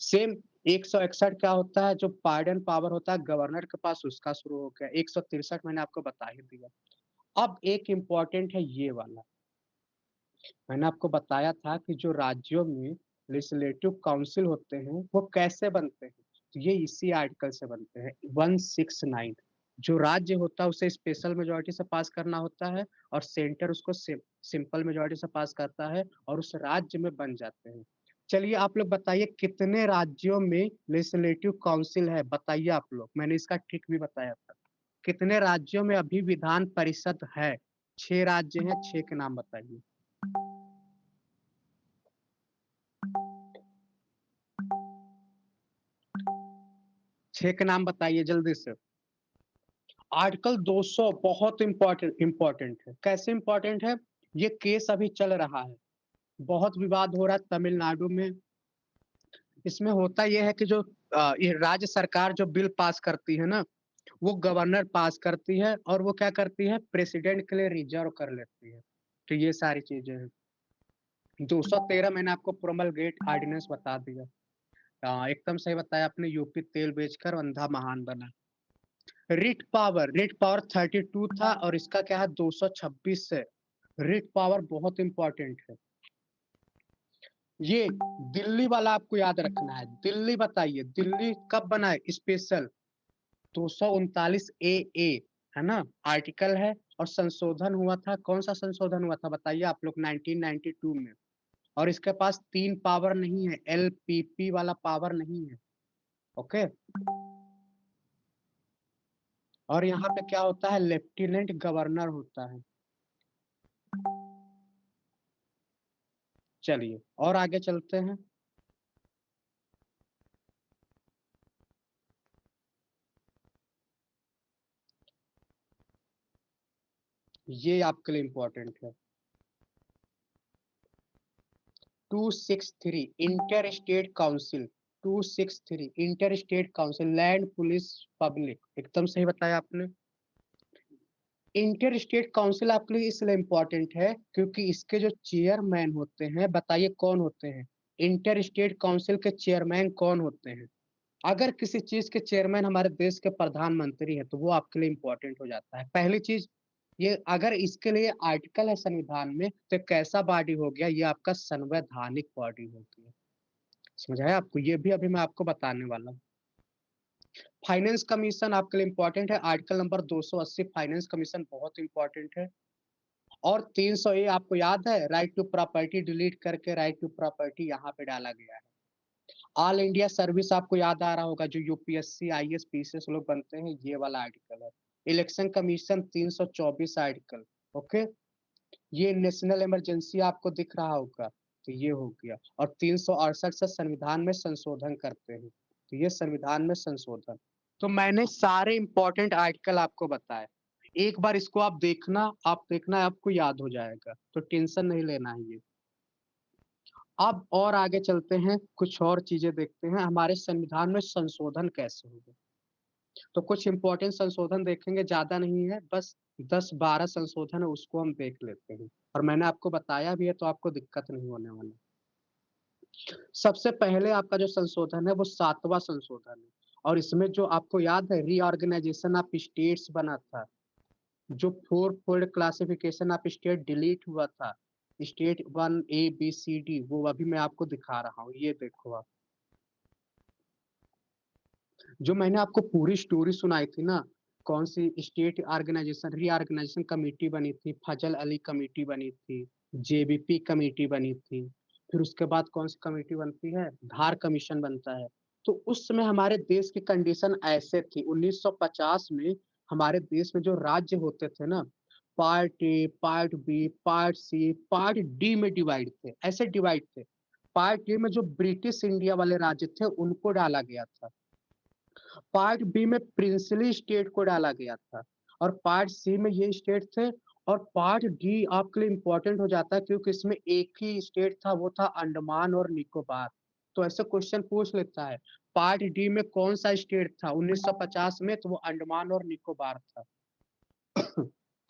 सेम 161 क्या होता है, जो पार्डन पावर होता है गवर्नर के पास, उसका शुरू हो गया। 163 मैंने आपको बता ही दिया। अब एक इम्पोर्टेंट है ये वाला, मैंने आपको बताया था कि जो राज्यों में लेजिस्लेटिव काउंसिल होते हैं वो कैसे बनते हैं, तो ये इसी आर्टिकल से बनते हैं 169। जो राज्य होता है उसे स्पेशल मेजोरिटी से पास करना होता है, और सेंटर उसको सिंपल मेजोरिटी से पास करता है, और उस राज्य में बन जाते हैं। चलिए आप लोग बताइए कितने राज्यों में लेजिस्लेटिव काउंसिल है, बताइए आप लोग, मैंने इसका ट्रिक भी बताया था। कितने राज्यों में अभी विधान परिषद है? 6 राज्य हैं, 6 के नाम बताइए। 6 के नाम बताइए जल्दी से। आर्टिकल 200 बहुत इंपॉर्टेंट है। कैसे इंपॉर्टेंट है? ये केस अभी चल रहा है, बहुत विवाद हो रहा है तमिलनाडु में। इसमें होता यह है कि जो ये राज्य सरकार जो बिल पास करती है ना, वो गवर्नर पास करती है, और वो क्या करती है प्रेसिडेंट के लिए रिजर्व कर लेती है। तो ये सारी चीजें हैं। 213 मैंने आपको प्रोमलगेट ऑर्डिनेंस बता दिया। एकदम सही बताया आपने, यूपी तेल बेचकर अंधा महान बना। रिट पावर 32 था, और इसका क्या है 226 है। रिट पावर बहुत इंपॉर्टेंट है। ये दिल्ली वाला आपको याद रखना है। दिल्ली बताइए, दिल्ली कब बना है स्पेशल? 239 ए है ना, आर्टिकल है। और संशोधन हुआ था, कौन सा संशोधन हुआ था बताइए आप लोग? 1992 में। और इसके पास 3 पावर नहीं है, एलपीपी वाला पावर नहीं है। ओके। और यहाँ पे क्या होता है, लेफ्टिनेंट गवर्नर होता है। चलिए और आगे चलते हैं। ये आपके लिए इंपॉर्टेंट है। 263 inter state council. 263 inter state council, land police public, एकदम सही बताया आपने। इंटर स्टेट काउंसिल आपके लिए इसलिए इंपॉर्टेंट है क्योंकि इसके जो चेयरमैन होते हैं, बताइए कौन होते हैं? इंटर स्टेट काउंसिल के चेयरमैन कौन होते हैं? अगर किसी चीज के चेयरमैन हमारे देश के प्रधानमंत्री है तो वो आपके लिए इंपॉर्टेंट हो जाता है। पहली चीज ये, अगर इसके लिए आर्टिकल है संविधान में तो कैसा बॉडी हो गया, ये आपका संवैधानिक बॉडी होती है। समझ आया आपको? ये भी अभी मैं आपको बताने वाला हूँ। फाइनेंस कमीशन आपके लिए इंपॉर्टेंट है, आर्टिकल नंबर 280 फाइनेंस कमीशन बहुत इंपॉर्टेंट है। और 300 ए आपको याद है, राइट टू प्रॉपर्टी डिलीट करके राइट टू प्रॉपर्टी यहाँ पे डाला गया है। ऑल इंडिया सर्विस आपको याद आ रहा होगा, जो यूपीएससी आईएएस पीसीएस लोग बनते हैं, ये वाला आर्टिकल है। Election commission 324 article. ओके। ये नेशनल इमरजेंसी आपको दिख रहा होगा, तो ये हो गया। और 368 से संविधान में संशोधन करते हैं, तो ये संविधान में संशोधन। तो मैंने सारे इंपॉर्टेंट आर्टिकल आपको बताए, एक बार इसको आप देखना, आपको याद हो जाएगा, तो टेंशन नहीं लेना है ये। अब और आगे चलते हैं, कुछ और चीजें देखते हैं, हमारे संविधान में संशोधन कैसे होगा। तो कुछ इंपॉर्टेंट संशोधन देखेंगे, ज्यादा नहीं है, बस 10-12 संशोधन है, उसको हम देख लेते हैं। और मैंने आपको बताया भी है, तो आपको दिक्कत नहीं होने वाला। सबसे पहले आपका जो संशोधन है वो 7वां संशोधन है, और इसमें जो आपको याद है रीऑर्गेनाइजेशन ऑफ स्टेट्स बना था, जो 4 fold classification of state delete हुआ था, state 1 A B C D, वो अभी मैं आपको दिखा रहा हूँ, ये देखो आप। जो मैंने आपको पूरी स्टोरी सुनाई थी ना, कौन सी स्टेट ऑर्गेनाइजेशन रीऑर्गेनाइजेशन कमेटी बनी थी, फजल अली कमेटी बनी थी, जेबीपी कमेटी बनी थी, फिर उसके बाद कौन सी कमेटी बनती है, धार कमीशन बनता है। तो उस समय हमारे देश की कंडीशन ऐसे थी, 1950 में हमारे देश में जो राज्य होते थे ना, part A, part B, part C, part D में डिवाइड थे, ऐसे डिवाइड थे। पार्ट ए में जो ब्रिटिश इंडिया वाले राज्य थे उनको डाला गया था, पार्ट बी में प्रिंसली स्टेट को डाला गया था, और पार्ट सी में ये स्टेट थे। और पार्ट डी आपके लिए इंपॉर्टेंट हो जाता है, क्योंकि इसमें एक ही स्टेट था, वो था अंडमान और निकोबार। तो ऐसे क्वेश्चन पूछ लेता है, पार्ट डी में कौन सा स्टेट था 1950 में, तो वो अंडमान और निकोबार था।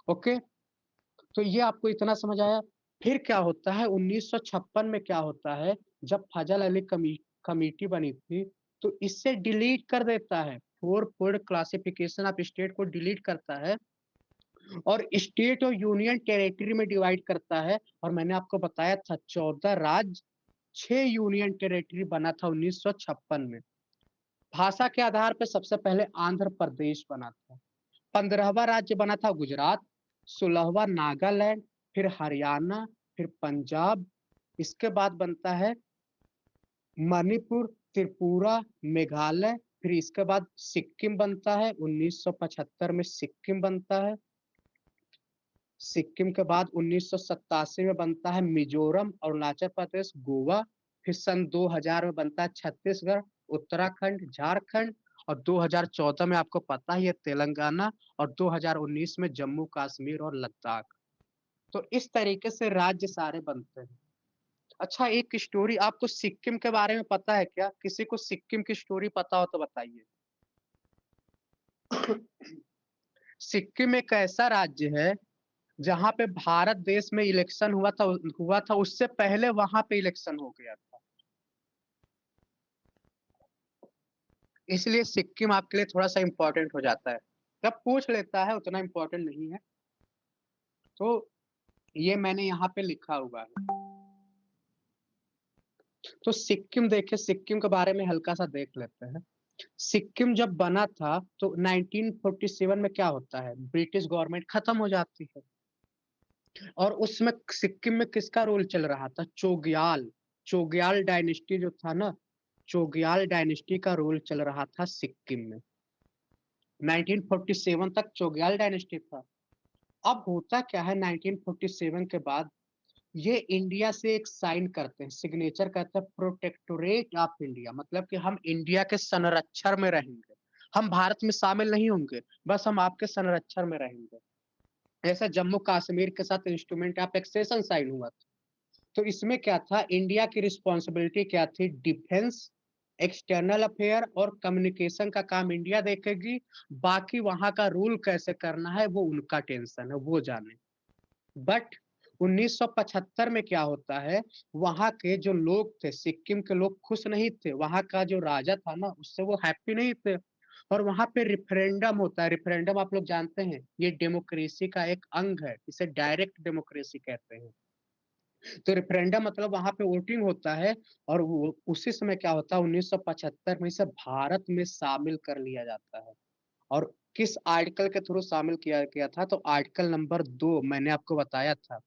ओके, तो ये आपको इतना समझ आया। फिर क्या होता है 1956 में, क्या होता है, जब फजल अली कमेटी बनी थी, तो इससे डिलीट कर देता है, 4 फोल्ड क्लासिफिकेशन ऑफ स्टेट को डिलीट करता है, और स्टेट और यूनियन टेरिटरी में डिवाइड करता है। और मैंने आपको बताया था 14 राज्य, 6 यूनियन टेरिटरी बना था 1956 में। भाषा के आधार पर सबसे पहले आंध्र प्रदेश बना था, 15वां राज्य बना था गुजरात, 16वां नागालैंड, फिर हरियाणा, फिर पंजाब, इसके बाद बनता है मणिपुर, त्रिपुरा, मेघालय, फिर इसके बाद सिक्किम बनता है, 1975 में सिक्किम बनता है। सिक्किम के बाद 1987 में बनता है मिजोरम, अरुणाचल प्रदेश, गोवा, फिर सन 2000 में बनता है छत्तीसगढ़, उत्तराखंड, झारखंड, और 2014 में आपको पता ही है तेलंगाना, और 2019 में जम्मू कश्मीर और लद्दाख। तो इस तरीके से राज्य सारे बनते हैं। अच्छा, एक स्टोरी आपको सिक्किम के बारे में पता है क्या? किसी को सिक्किम की स्टोरी पता हो तो बताइए। सिक्किम एक ऐसा राज्य है जहां पे भारत देश में इलेक्शन हुआ था, उससे पहले वहां पे इलेक्शन हो गया था, इसलिए सिक्किम आपके लिए थोड़ा सा इंपॉर्टेंट हो जाता है। जब पूछ लेता है उतना इंपॉर्टेंट नहीं है, तो ये मैंने यहाँ पे लिखा हुआ है। तो सिक्किम देखे, सिक्किम के बारे में हल्का सा देख लेते हैं। सिक्किम जब बना था तो 1947 में क्या होता है, ब्रिटिश गवर्नमेंट खत्म हो जाती है, और उसमें सिक्किम में किसका रोल चल रहा था, चोग्याल, चोग्याल डायनेस्टी जो था ना, चोग्याल डायनेस्टी का रोल चल रहा था सिक्किम में। 1947 तक चोग्याल डायनेस्टी था। अब होता क्या है, 1947 के बाद ये इंडिया से एक साइन करते हैं, सिग्नेचर करते हैं, प्रोटेक्टोरेट ऑफ इंडिया, मतलब कि हम इंडिया के संरक्षण में रहेंगे, हम भारत में शामिल नहीं होंगे, बस हम आपके संरक्षण में रहेंगे। ऐसा जम्मू कश्मीर के साथ इंस्ट्रूमेंट ऑफ एक्सेशन साइन हुआ था। तो इसमें क्या था, इंडिया की रिस्पॉन्सिबिलिटी क्या थी, डिफेंस, एक्सटर्नल अफेयर और कम्युनिकेशन का काम इंडिया देखेगी, बाकी वहां का रूल कैसे करना है वो उनका टेंशन है, वो जाने। बट 1975 में क्या होता है, वहां के जो लोग थे, सिक्किम के लोग खुश नहीं थे, वहां का जो राजा था ना, उससे वो हैप्पी नहीं थे, और वहां पे रिफरेंडम होता है। रिफरेंडम आप लोग जानते हैं, ये डेमोक्रेसी का एक अंग है, इसे डायरेक्ट डेमोक्रेसी कहते हैं। तो रेफरेंडम मतलब वहां पे वोटिंग होता है, और वो उसी समय क्या होता है, 1975 में इसे भारत में शामिल कर लिया जाता है। और किस आर्टिकल के थ्रू शामिल किया गया था, तो आर्टिकल नंबर 2 मैंने आपको बताया था।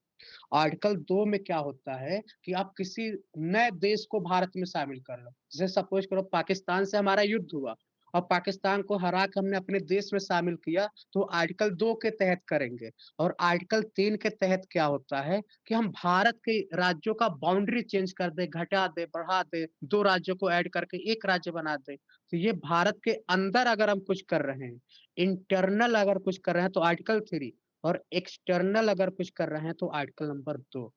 आर्टिकल 2 में क्या होता है कि आप किसी नए देश को भारत में शामिल कर लो, जैसे सपोज करो पाकिस्तान से हमारा युद्ध हुआ, और पाकिस्तान को हरा के हमने अपने देश में शामिल किया, तो आर्टिकल 2 के तहत करेंगे। और आर्टिकल 3 के तहत क्या होता है कि हम भारत के राज्यों का बाउंड्री चेंज कर दे, घटा दे, बढ़ा दे, 2 राज्यों को ऐड करके 1 राज्य बना दे। तो ये भारत के अंदर अगर हम कुछ कर रहे हैं, इंटरनल अगर कुछ कर रहे हैं तो आर्टिकल 3, और एक्सटर्नल अगर कुछ कर रहे हैं तो आर्टिकल नंबर 2।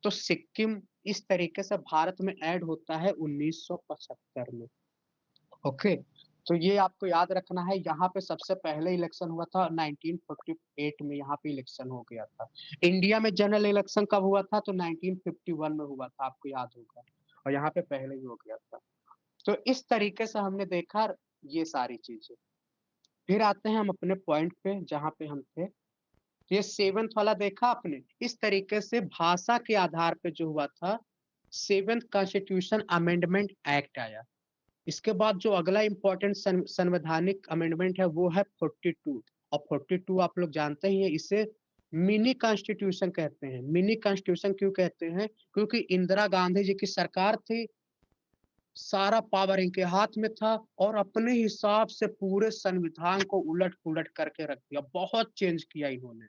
तो सिक्किम इस तरीके से भारत में ऐड होता है 1975 में। ओके, तो ये आपको याद रखना है। यहाँ पे सबसे पहले इलेक्शन हुआ था 1948 में, यहाँ पे इलेक्शन हो गया था। इंडिया में जनरल इलेक्शन कब हुआ था? तो 1951 में हुआ था, आपको याद होगा, और यहाँ पे पहले ही हो गया था। तो इस तरीके से हमने देखा ये सारी चीजें। फिर आते हैं हम अपने पॉइंट पे जहाँ पे हम थे। ये 7th वाला देखा आपने? इस तरीके से भाषा के आधार पे जो हुआ था, 7th कॉन्स्टिट्यूशन अमेंडमेंट एक्ट आया। इसके बाद जो अगला इम्पोर्टेंट संवैधानिक अमेंडमेंट है वो है 42। और 42 आप लोग जानते ही हैं, इसे मिनी कॉन्स्टिट्यूशन कहते हैं। मिनी कॉन्स्टिट्यूशन क्यों कहते हैं? क्योंकि इंदिरा गांधी जी की सरकार थी, सारा पावर इनके हाथ में था, और अपने हिसाब से पूरे संविधान को उलट-पुलट करके रख दिया, बहुत चेंज किया इन्होंने।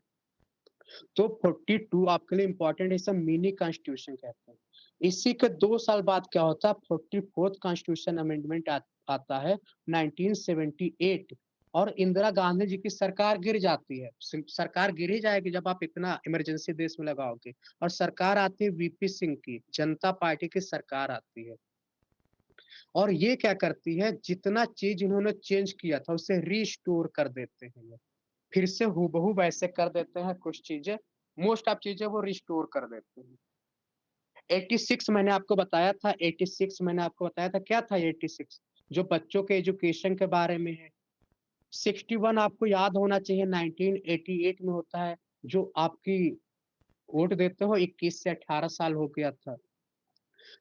तो 42 आपके लिए इम्पोर्टेंट है, इसे मिनी कॉन्स्टिट्यूशन कहते हैं। इसी के 2 साल बाद क्या होता है, 44th कॉन्स्टिट्यूशन अमेंडमेंट आता है 1978, और इंदिरा गांधी जी की सरकार गिर जाती है। सरकार गिर ही जाएगी जब आप इतना इमरजेंसी देश में लगाओगे, और सरकार आती है वीपी सिंह की, जनता पार्टी की सरकार आती है। और ये क्या करती है, जितना चीज इन्होंने चेंज किया था उसे रिस्टोर कर देते हैं ये। फिर से हूबहू वैसे कर देते हैं कुछ चीजें, मोस्ट ऑफ चीजें वो रिस्टोर कर देते हैं। 86 मैंने आपको बताया था, 86 मैंने आपको बताया था, क्या था 86? जो बच्चों के एजुकेशन के बारे में है। 61 आपको याद होना चाहिए, 1988 में होता है, जो आपकी वोट देते हो 21 से 18 साल हो गया था।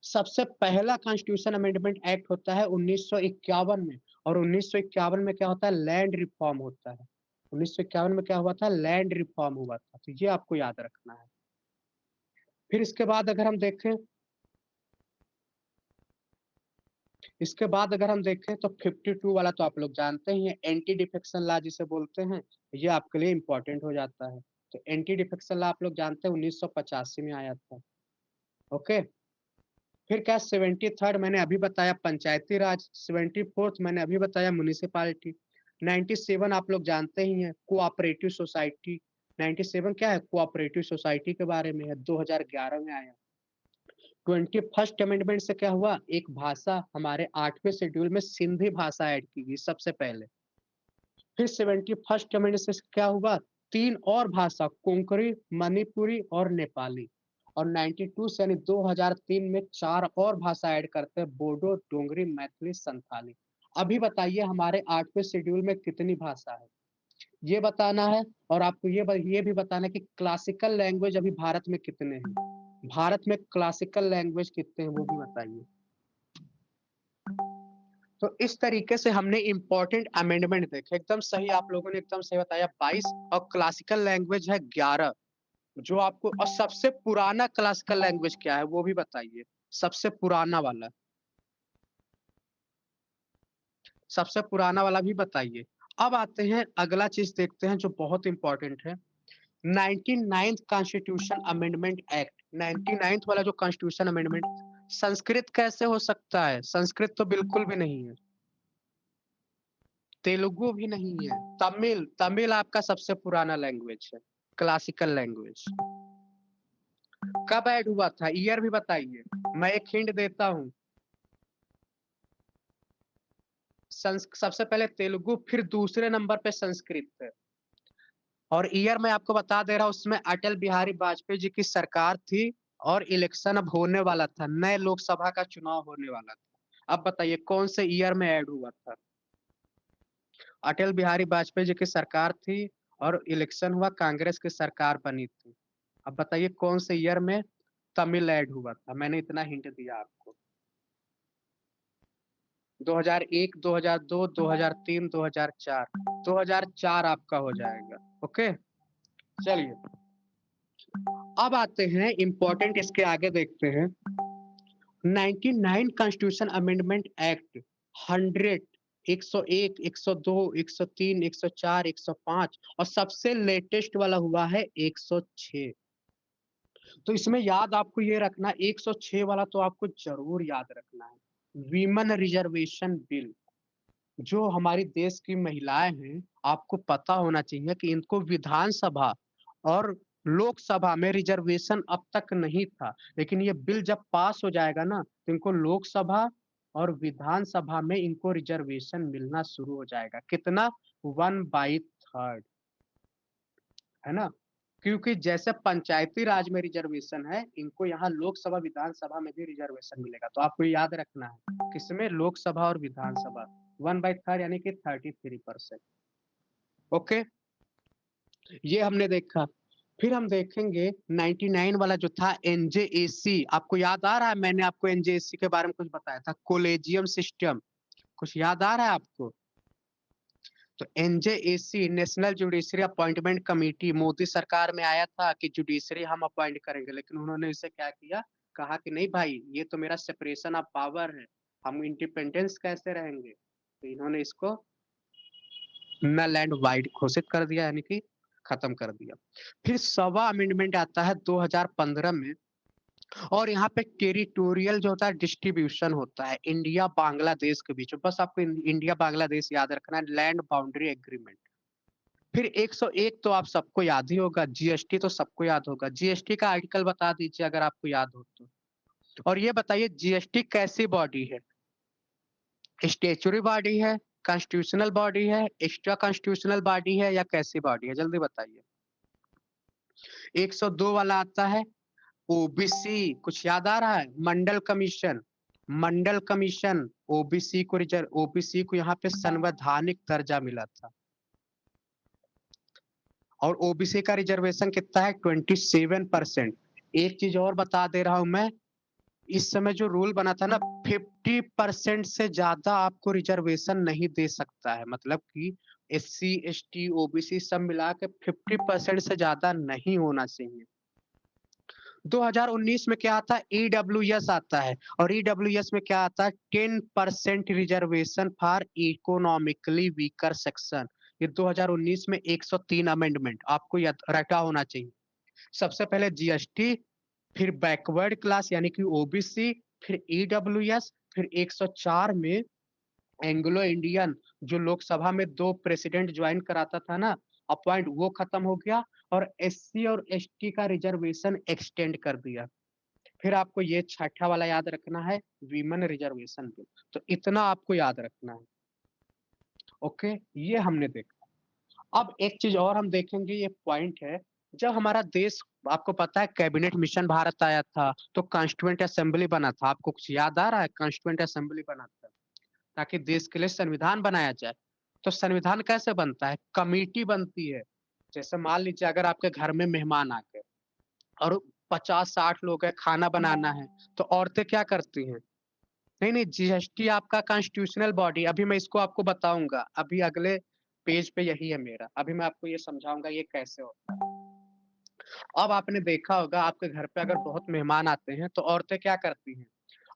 सबसे पहला कॉन्स्टिट्यूशन अमेंडमेंट एक्ट होता है 1951 में, और 1951 में क्या होता है, लैंड रिफॉर्म होता है। 1951 में क्या हुआ था, लैंड रिफॉर्म हुआ था, तो ये आपको याद रखना है। फिर इसके बाद अगर हम देखें, तो 52 वाला तो आप लोग जानते ही हैं, एंटी डिफेक्शन लॉ जिसे बोलते हैं, ये आपके लिए इंपॉर्टेंट हो जाता है। तो एंटी डिफेक्शन लॉ आप लोग जानते हैं 1985 में आया था। ओके, फिर क्या 73rd मैंने अभी बताया पंचायती राज, 74th मैंने अभी बताया म्युनिसिपैलिटी, 97 आप लोग जानते ही हैं कोऑपरेटिव सोसाइटी। 97 क्या है, कोऑपरेटिव सोसाइटी के बारे में है, 2011 में आया। 21st अमेंडमेंट से क्या हुआ, एक भाषा हमारे 8वें शेड्यूल में सिंधी भाषा ऐड की गई सबसे पहले। फिर 71st अमेंडमेंट से क्या हुआ, 3 और भाषा, कोंकणी, मणिपुरी और नेपाली। और 92 से यानी 2003 में 4 और भाषा ऐड करते हैं, बोडो, डोगरी, मैथिली, संथाली। अभी बताइए हमारे 8वें शेड्यूल में कितनी भाषा है, ये बताना है। और आपको ये भी बताना है कि क्लासिकल लैंग्वेज अभी भारत में कितने हैं, भारत में क्लासिकल लैंग्वेज कितने हैं वो भी बताइए। तो इस तरीके से हमने इंपॉर्टेंट अमेंडमेंट देखे, एकदम सही आप लोगों ने एकदम सही बताया, 22, और क्लासिकल लैंग्वेज है 11 जो आपको। और सबसे पुराना क्लासिकल लैंग्वेज क्या है वो भी बताइए, सबसे पुराना वाला, सबसे पुराना वाला भी बताइए। अब आते हैं अगला चीज देखते हैं जो बहुत इंपॉर्टेंट है, 99th constitution amendment act. 99th वाला जो कॉन्स्टिट्यूशन अमेंडमेंट, संस्कृत कैसे हो सकता है, संस्कृत तो बिल्कुल भी नहीं है, तेलुगु भी नहीं है, तमिल, तमिल आपका सबसे पुराना लैंग्वेज है, क्लासिकल लैंग्वेज। कब ऐड हुआ था, ईयर भी बताइए, मैं एक हिंट देता हूँ। सबसे पहले तेलुगु, फिर दूसरे नंबर पे संस्कृत है। और ईयर मैं आपको बता दे रहा हूँ, उसमें अटल बिहारी वाजपेयी जी की सरकार थी, और इलेक्शन अब होने वाला था, नए लोकसभा का चुनाव होने वाला था। अब बताइए कौन से ईयर में ऐड हुआ था। अटल बिहारी वाजपेयी जी की सरकार थी, और इलेक्शन हुआ, कांग्रेस की सरकार बनी थी। अब बताइए कौन से ईयर में तमिल ऐड हुआ था, मैंने इतना हिंट दिया आपको। 2001, 2002, 2003, 2004, 2004 आपका हो जाएगा। ओके, चलिए अब आते हैं इंपॉर्टेंट, इसके आगे देखते हैं 99 कॉन्स्टिट्यूशन अमेंडमेंट एक्ट 100 101, 102, 103, 104, 105 और सबसे लेटेस्ट वाला हुआ है 106। तो इसमें याद आपको ये रखना 106 वाला तो आपको जरूर याद रखना है। वीमेन रिजर्वेशन बिल, जो हमारी देश की महिलाएं हैं, आपको पता होना चाहिए कि इनको विधानसभा और लोकसभा में रिजर्वेशन अब तक नहीं था, लेकिन ये बिल जब पास हो जाएगा ना तो इनको लोकसभा और विधानसभा में इनको रिजर्वेशन मिलना शुरू हो जाएगा। कितना? 1/3, है ना? क्योंकि जैसे पंचायती राज में रिजर्वेशन है, इनको यहाँ लोकसभा विधानसभा में भी रिजर्वेशन मिलेगा। तो आपको याद रखना है किसमें? लोकसभा और विधानसभा। 1/3 यानी कि 33%। ओके, ये हमने देखा। फिर हम देखेंगे 99 वाला जो था एनजेएसी। आपको याद आ रहा है? मैंने आपको एनजेएसी के बारे में कुछ बताया था, कोलेजियम सिस्टम। कुछ याद आ रहा है आपको? तो NJAC national judiciary appointment committee, Modi सरकार में आया था कि जुडिशरी हम अपॉइंट करेंगे, लेकिन उन्होंने इसे क्या किया? कहा कि नहीं भाई, ये तो मेरा सेपरेशन ऑफ पावर है, हम इंडिपेंडेंस कैसे रहेंगे? तो इन्होंने इसको नल एंड वाइड घोषित कर दिया, यानी कि खत्म कर दिया। फिर 100वां अमेंडमेंट आता है 2015 में, और यहाँ पे टेरिटोरियल जो होता है डिस्ट्रीब्यूशन होता है इंडिया बांग्लादेश के बीच में। बस आपको इंडिया बांग्लादेश याद रखना है, लैंड बाउंड्री एग्रीमेंट। फिर 101 तो आप सबको याद ही होगा, जीएसटी तो सबको याद होगा। जीएसटी का आर्टिकल बता दीजिए अगर आपको याद हो तो। और ये बताइए जीएसटी कैसी बॉडी है? स्टेचुरी बॉडी है, कॉन्स्टिट्यूशनल बॉडी है, एक्स्ट्रा कॉन्स्टिट्यूशनल बॉडी है, या कैसी बॉडी है? जल्दी बताइए। 102 वाला आता है ओबीसी। कुछ याद आ रहा है? मंडल कमीशन, मंडल कमीशन। ओबीसी को यहाँ पे संवैधानिक दर्जा मिला था। और ओबीसी का रिजर्वेशन कितना है? 27%। एक चीज और बता दे रहा हूं मैं, इस समय जो रूल बना था ना, 50% से ज्यादा आपको रिजर्वेशन नहीं दे सकता है। मतलब कि एससी, एसटी, ओबीसी सब मिला के 50% से ज्यादा नहीं होना चाहिए। 2019 में क्या आता है? ईडब्ल्यूएस आता है, और ईडब्ल्यूएस में क्या आता है? 10% reservation for economically weaker section. ये 2019 में 103 अमेंडमेंट आपको याद रटा होना चाहिए। सबसे पहले जीएसटी, फिर बैकवर्ड क्लास यानी कि ओबीसी, फिर ईडब्ल्यूएस, फिर 104 में एंग्लो इंडियन, जो लोकसभा में 2 प्रेसिडेंट ज्वाइन कराता था ना, अपॉइंट, वो खत्म हो गया। और एससी और एसटी का रिजर्वेशन एक्सटेंड कर दिया। फिर आपको ये छठा वाला याद रखना है, वीमेन रिजर्वेशन बिल। तो इतना आपको याद रखना है। ओके, ये हमने देखा। अब एक चीज और हम देखेंगे, ये पॉइंट है, जब हमारा देश, आपको पता है कैबिनेट मिशन भारत आया था तो कॉन्स्टिट्यूएंट असेंबली बना था। आपको कुछ याद आ रहा है? कॉन्स्टिट्यूएंट असेंबली बना था ताकि देश के लिए संविधान बनाया जाए। तो संविधान कैसे बनता है? कमेटी बनती है। जैसे मान लीजिए अगर आपके घर में मेहमान आ गए और 50-60 लोग हैं, खाना बनाना है, तो औरतें क्या करती हैं? नहीं नहीं, जीएसटी आपका कॉन्स्टिट्यूशनल बॉडी, अभी मैं इसको आपको बताऊंगा, अभी अगले पेज पे यही है मेरा, अभी मैं आपको ये समझाऊंगा ये कैसे होता है। अब आपने देखा होगा आपके घर पे अगर बहुत मेहमान आते हैं तो औरतें क्या करती हैं?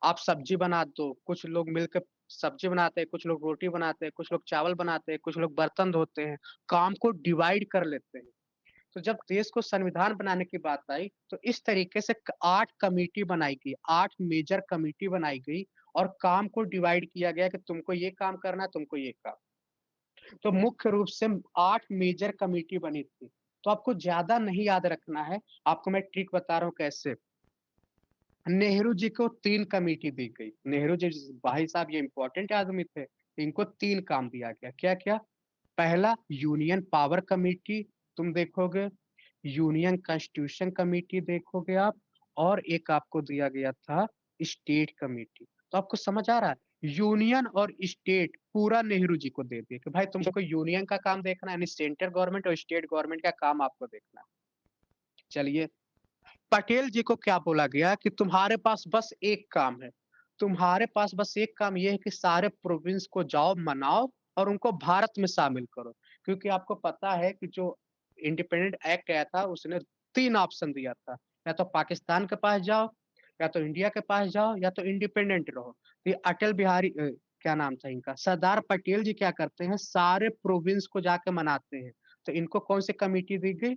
आप सब्जी बना दो, कुछ लोग मिलकर सब्जी बनाते हैं, कुछ लोग रोटी बनाते हैं, कुछ लोग चावल बनाते हैं, कुछ लोग बर्तन धोते हैं, काम को डिवाइड कर लेते हैं। तो जब देश को संविधान बनाने की बात आई तो इस तरीके से 8 कमेटी बनाई गई, 8 मेजर कमेटी बनाई गई, और काम को डिवाइड किया गया कि तुमको ये काम करना है, तुमको ये काम। तो मुख्य रूप से 8 मेजर कमेटी बनी थी। तो आपको ज्यादा नहीं याद रखना है, आपको मैं ट्रिक बता रहा हूँ कैसे। नेहरू जी को 3 कमेटी दी गई। नेहरू जी भाई साहब ये इंपॉर्टेंट आदमी थे, इनको 3 काम दिया गया। क्या क्या? पहला यूनियन पावर कमेटी तुम देखोगे, यूनियन कॉन्स्टिट्यूशन कमेटी देखोगे आप, और एक आपको दिया गया था स्टेट कमेटी। तो आपको समझ आ रहा है, यूनियन और स्टेट पूरा नेहरू जी को दे दिया कि भाई तुमको यूनियन का काम देखना है, यानी सेंट्रल गवर्नमेंट, और स्टेट गवर्नमेंट का काम आपको देखना है। चलिए, पटेल जी को क्या बोला गया कि तुम्हारे पास बस एक काम है, तुम्हारे पास बस एक काम ये है कि सारे प्रोविंस को जाओ, मनाओ, और उनको भारत में शामिल करो। क्योंकि आपको पता है कि जो इंडिपेंडेंट एक्ट आया था उसने 3 ऑप्शन दिया था, या तो पाकिस्तान के पास जाओ, या तो इंडिया के पास जाओ, या तो इंडिपेंडेंट रहो। तो ये क्या नाम था इनका, सरदार पटेल जी क्या करते हैं, सारे प्रोविंस को जाके मनाते हैं। तो इनको कौन सी कमेटी दी गई,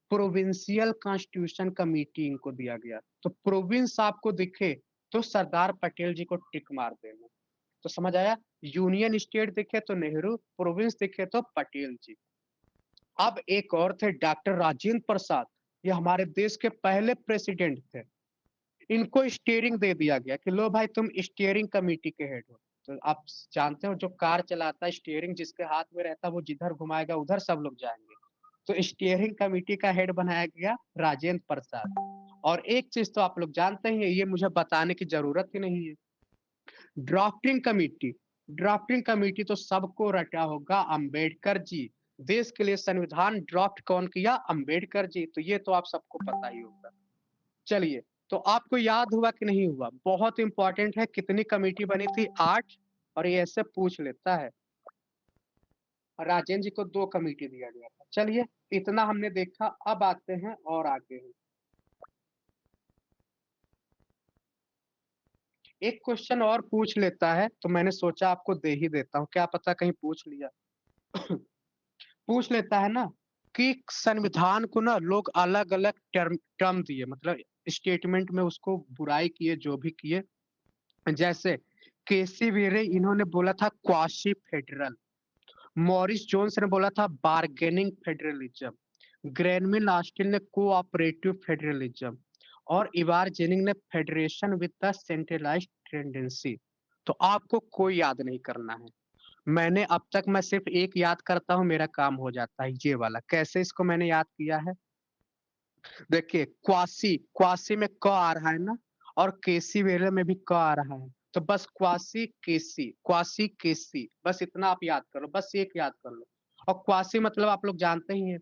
प्रोविंशियल कॉन्स्टिट्यूशन कमेटी इनको दिया गया। तो प्रोविंस आपको दिखे तो सरदार पटेल जी को टिक मार देना। तो समझ आया, यूनियन स्टेट दिखे तो नेहरू, प्रोविंस दिखे तो पटेल जी। अब एक और थे डॉक्टर राजेंद्र प्रसाद, ये हमारे देश के पहले प्रेसिडेंट थे। इनको स्टीयरिंग दे दिया गया कि लो भाई तुम स्टीयरिंग कमेटी के हेड हो। तो आप जानते हो जो कार चलाता है स्टीयरिंग जिसके हाथ में रहता है वो जिधर घुमाएगा उधर सब लोग जाएंगे। तो स्टीयरिंग कमेटी का हेड बनाया गया राजेंद्र प्रसाद। और एक चीज तो आप लोग जानते ही हैं, ये मुझे बताने की जरूरत ही नहीं है, ड्राफ्टिंग कमेटी। ड्राफ्टिंग कमेटी तो सबको रटा होगा, अंबेडकर जी। देश के लिए संविधान ड्राफ्ट कौन किया, अंबेडकर जी। तो ये तो आप सबको पता ही होगा। चलिए, तो आपको याद हुआ कि नहीं हुआ, बहुत इंपॉर्टेंट है। कितनी कमेटी बनी थी, 8। और ये ऐसे पूछ लेता है, राजेंद्र जी को 2 कमेटी दिया गया था। चलिए, इतना हमने देखा, अब आते हैं और आगे हैं। एक क्वेश्चन और पूछ लेता है, तो मैंने सोचा आपको दे ही देता हूँ, क्या पता कहीं पूछ लिया। पूछ लेता है ना कि संविधान को ना लोग अलग अलग टर्म टर्म दिए, मतलब स्टेटमेंट में उसको बुराई किए, जो भी किए। जैसे केसी वेरे इन्होंने बोला था क्वासी फेडरल, मॉरिस जोन्स ने बोला था बार्गेनिंग फेडरलिज्म, ग्रेनमिल ऑस्टिन ने कोऑपरेटिव फेडरलिज्म, और इवार जेनिंग ने federation with the centralised tendency. तो आपको कोई याद नहीं करना है, मैंने अब तक मैं सिर्फ एक याद करता हूं, मेरा काम हो जाता है। ये वाला कैसे इसको मैंने याद किया है, देखिए क्वासी, क्वासी में क आ रहा है ना, और केसी वेले में भी क आ रहा है। तो बस क्वासी केसी, बस इतना आप याद करो, बस एक याद कर लो। और क्वासी मतलब आप लोग जानते ही हैं,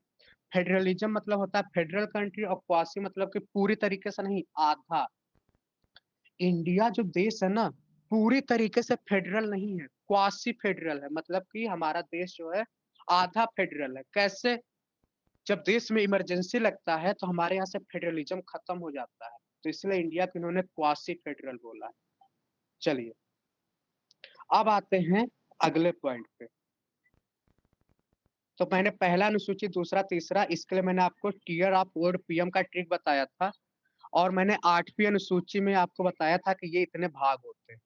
फेडरलिज्म मतलब होता है फेडरल कंट्री, और क्वासी मतलब कि पूरी तरीके से नहीं, आधा। इंडिया जो देश है ना, पूरी तरीके से फेडरल नहीं है, क्वासी फेडरल है। मतलब कि हमारा देश जो है आधा फेडरल है। कैसे, जब देश में इमरजेंसी लगता है तो हमारे यहाँ से फेडरलिज्म खत्म हो जाता है, तो इसलिए इंडिया को इन्होंने क्वासी फेडरल बोला है। चलिए, अब आते हैं अगले पॉइंट पे। तो मैंने पहला अनुसूची, दूसरा, तीसरा, इसके लिए मैंने आपको टीयर ऑफ वर्ड पीएम का ट्रिक बताया था। और मैंने 8वीं अनुसूची में आपको बताया था कि ये इतने भाग होते हैं।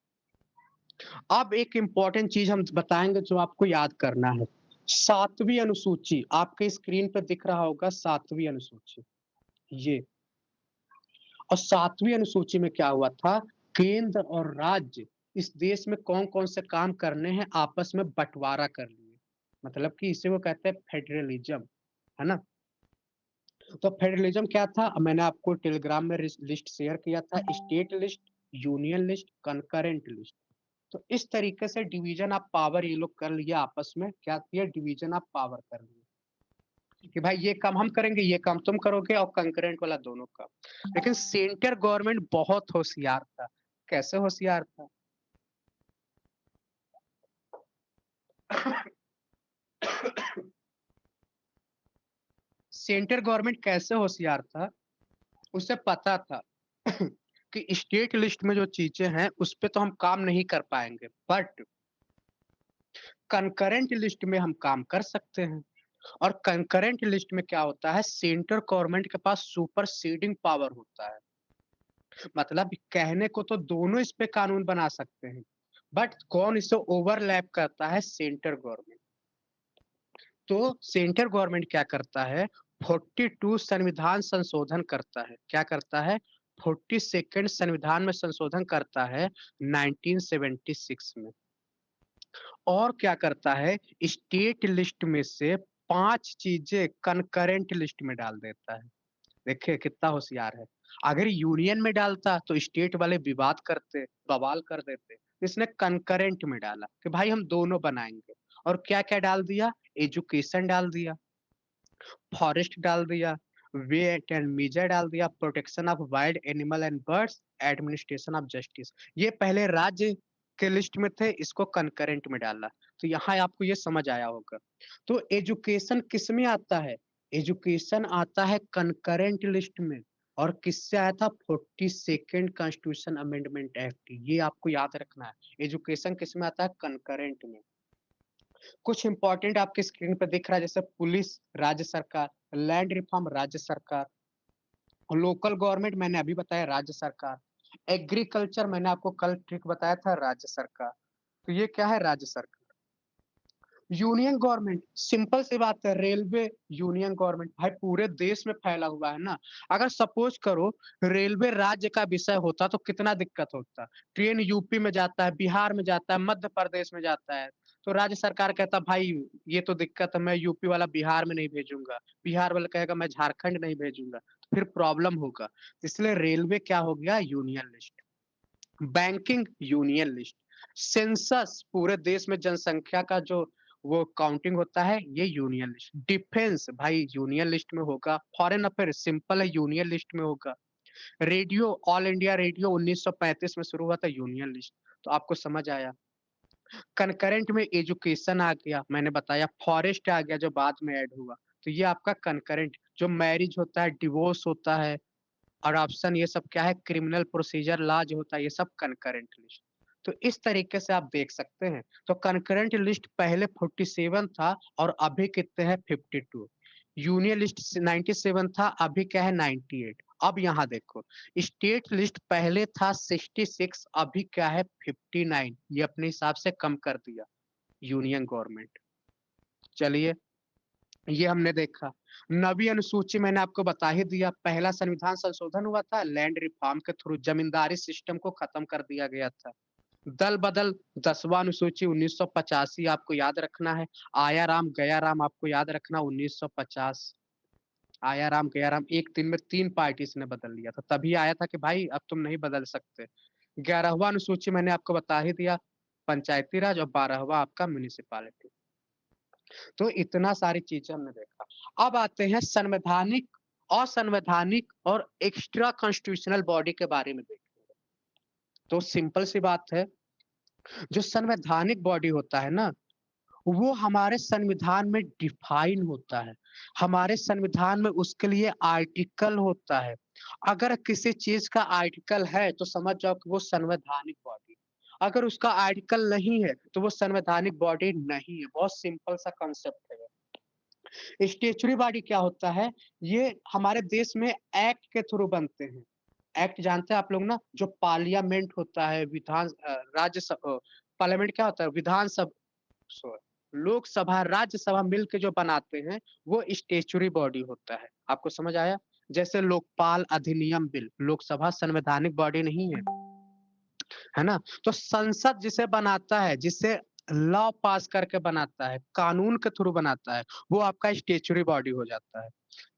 अब एक इंपॉर्टेंट चीज हम बताएंगे जो आपको याद करना है। 7वीं अनुसूची आपके स्क्रीन पर दिख रहा होगा, 7वीं अनुसूची ये। और 7वीं अनुसूची में क्या हुआ था, केंद्र और राज्य इस देश में कौन कौन से काम करने हैं आपस में बंटवारा कर लिए। मतलब कि इसे वो कहते हैं फेडरलिज्म, है ना। तो फेडरलिज्म क्या था, मैंने आपको टेलीग्राम में लिस्ट शेयर किया था, state list, union list, concurrent list. तो इस तरीके से डिवीजन ऑफ पावर ये लोग कर लिया आपस में, क्या किया, डिवीजन ऑफ पावर कर लिया कि भाई ये काम हम करेंगे, ये काम तुम करोगे, और कंकरेंट वाला दोनों का। लेकिन सेंटर गवर्नमेंट बहुत होशियार था। कैसे होशियार था, सेंटर गवर्नमेंट कैसे होशियार था, उसे पता था कि स्टेट लिस्ट में जो चीजें हैं उस पे तो हम काम नहीं कर पाएंगे, बट कंकरेंट लिस्ट में हम काम कर सकते हैं। और कंकरेंट लिस्ट में क्या होता है, सेंटर गवर्नमेंट के पास सुपर सीडिंग पावर होता है। मतलब कहने को तो दोनों इस पे कानून बना सकते हैं, बट कौन इसे ओवरलैप करता है, सेंटर गवर्नमेंट। तो सेंटर गवर्नमेंट क्या करता है, 42 संविधान संशोधन करता है। क्या करता है, 42 संविधान में संशोधन करता है 1976 में। और क्या करता है, स्टेट लिस्ट में से 5 चीजें कंकरेंट लिस्ट में डाल देता है। देखिए कितना होशियार है। अगर यूनियन में डालता तो स्टेट वाले विवाद करते, बवाल कर देते। इसने कंकरेंट में डाला कि भाई हम दोनों बनाएंगे। और क्या क्या डाल दिया, एजुकेशन डाल दिया, फॉरेस्ट डाल दिया, वेट एंड मीजर डाल दिया, protection of wild animal and birds, administration of justice. ये पहले राज्य के लिस्ट में थे, इसको कंकरेंट में डाला। तो यहाँ आपको ये समझ आया होगा। तो एजुकेशन किस में आता है, एजुकेशन आता है कंकरेंट लिस्ट में। और किससे आया था? 42nd constitution amendment act. ये आपको याद रखना है। एजुकेशन किस में आता है? कंकरेंट में। कुछ इंपॉर्टेंट आपके स्क्रीन पे दिख रहा है, जैसे पुलिस राज्य सरकार, लैंड रिफॉर्म राज्य सरकार, लोकल गवर्नमेंट मैंने अभी बताया राज्य सरकार, एग्रीकल्चर मैंने आपको कल ट्रिक बताया था राज्य सरकार। तो ये क्या है? राज्य सरकार। यूनियन गवर्नमेंट, सिंपल सी बात है, रेलवे यूनियन गवर्नमेंट। भाई पूरे देश में फैला हुआ है ना। अगर सपोज करो रेलवे राज्य का विषय होता तो कितना दिक्कत होता। ट्रेन यूपी में जाता है, बिहार में जाता है, मध्य प्रदेश में जाता है, तो राज्य सरकार कहता भाई ये तो दिक्कत है, मैं यूपी वाला बिहार में नहीं भेजूंगा, बिहार वाला कहेगा मैं झारखंड नहीं भेजूंगा, फिर प्रॉब्लम होगा। इसलिए रेलवे क्या हो गया? Union list. Banking union list. Census पूरे देश में जनसंख्या का जो वो काउंटिंग होता है, ये यूनियन लिस्ट। डिफेंस भाई यूनियन लिस्ट में होगा। फॉरेन अफेयर सिंपल है, यूनियन लिस्ट में होगा। रेडियो, ऑल इंडिया रेडियो 1935 में शुरू हुआ था, यूनियन लिस्ट। तो आपको समझ आया। कनकरेंट में एजुकेशन आ गया, मैंने बताया। फॉरेस्ट आ गया जो बाद में ऐड हुआ। तो ये आपका कनकरेंट। जो मैरिज होता है, डिवोर्स होता है, और ऑप्शन ये सब क्या है? क्रिमिनल प्रोसीजर लॉ जो होता है, ये सब कनकरेंट लिस्ट। तो इस तरीके से आप देख सकते हैं। तो कनकरेंट लिस्ट पहले 47 था और अभी कितने हैं? 52। यूनियन लिस्ट 97 था, अभी क्या है? 98। अब यहाँ देखो, स्टेट लिस्ट पहले था 66, अभी क्या है? 59। ये अपने हिसाब से कम कर दिया यूनियन गवर्नमेंट। चलिए, ये हमने देखा। नवी अनुसूची मैंने आपको बता ही दिया। पहला संविधान संशोधन हुआ था लैंड रिफॉर्म के थ्रू, जमींदारी सिस्टम को खत्म कर दिया गया था। दल बदल 10वां अनुसूची 1985 आपको याद रखना है। आया राम गया राम आपको याद रखना 1950। आया राम गया राम एक दिन में 3 पार्टीज ने बदल लिया था, तभी आया था कि भाई अब तुम नहीं बदल सकते। 11वां अनुसूची मैंने आपको बता ही दिया, पंचायती राज, और 12वां आपका म्युनिसिपालिटी। तो इतना सारी चीजें हमने देखा। अब आते हैं संवैधानिक, असंवैधानिक और एक्स्ट्रा कॉन्स्टिट्यूशनल बॉडी के बारे में देखेंगे। तो सिंपल सी बात है, जो संवैधानिक बॉडी होता है ना, वो हमारे संविधान में डिफाइन होता है। हमारे संविधान में उसके लिए आर्टिकल होता है। अगर किसी चीज का आर्टिकल है तो समझ जाओ कि वो संवैधानिक बॉडी। अगर उसका आर्टिकल नहीं है तो वो संवैधानिक बॉडी नहीं है। बहुत सिंपल सा कॉन्सेप्ट है। स्टेचुरी बॉडी क्या होता है? ये हमारे देश में एक्ट के थ्रू बनते हैं। एक्ट जानते हैं आप लोग ना, जो पार्लियामेंट होता है, राज्यसभा, पार्लियामेंट क्या होता है? विधानसभा, लोकसभा, राज्यसभा मिलके जो बनाते हैं, वो स्टेचुरी बॉडी होता है। आपको समझ आया? जैसे लोकपाल अधिनियम बिल, लोकसभा संवैधानिक बॉडी नहीं है, है ना? तो संसद जिसे बनाता है, जिसे लॉ पास करके बनाता है, कानून के थ्रू बनाता है, वो आपका स्टेचुरी बॉडी हो जाता है।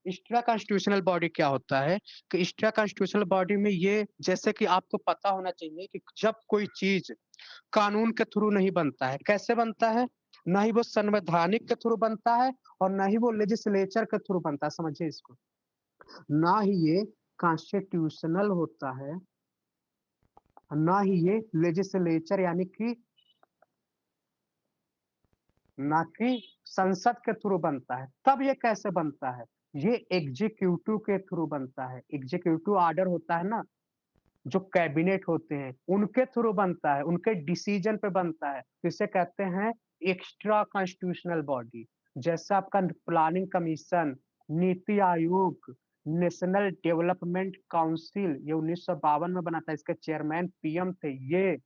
एक्स्ट्रा कॉन्स्टिट्यूशनल बॉडी क्या होता है? कि एक्स्ट्रा कॉन्स्टिट्यूशनल बॉडी में ये, जैसे कि आपको पता होना चाहिए कि जब कोई चीज कानून के थ्रू नहीं बनता है, कैसे बनता है? ना ही वो संवैधानिक के थ्रू बनता है और ना ही वो लेजिस्लेचर के थ्रू बनता है, समझिए इसको। ना ही ये कॉन्स्टिट्यूशनल होता है, ना ही ये लेजिस्लेचर यानी कि ना कि संसद के थ्रू बनता है। तब ये कैसे बनता है? ये एग्जीक्यूटिव के थ्रू बनता है। एग्जीक्यूटिव ऑर्डर होता है ना, जो कैबिनेट होते हैं, उनके थ्रू बनता है, उनके डिसीजन पे बनता है। तो इसे कहते हैं एक्स्ट्रा कॉन्स्टिट्यूशनल बॉडी। जैसे आपका planning commission, NITI Aayog, national development council, ये 1952 में बना था, इसके चेयरमैन पीएम थे ये।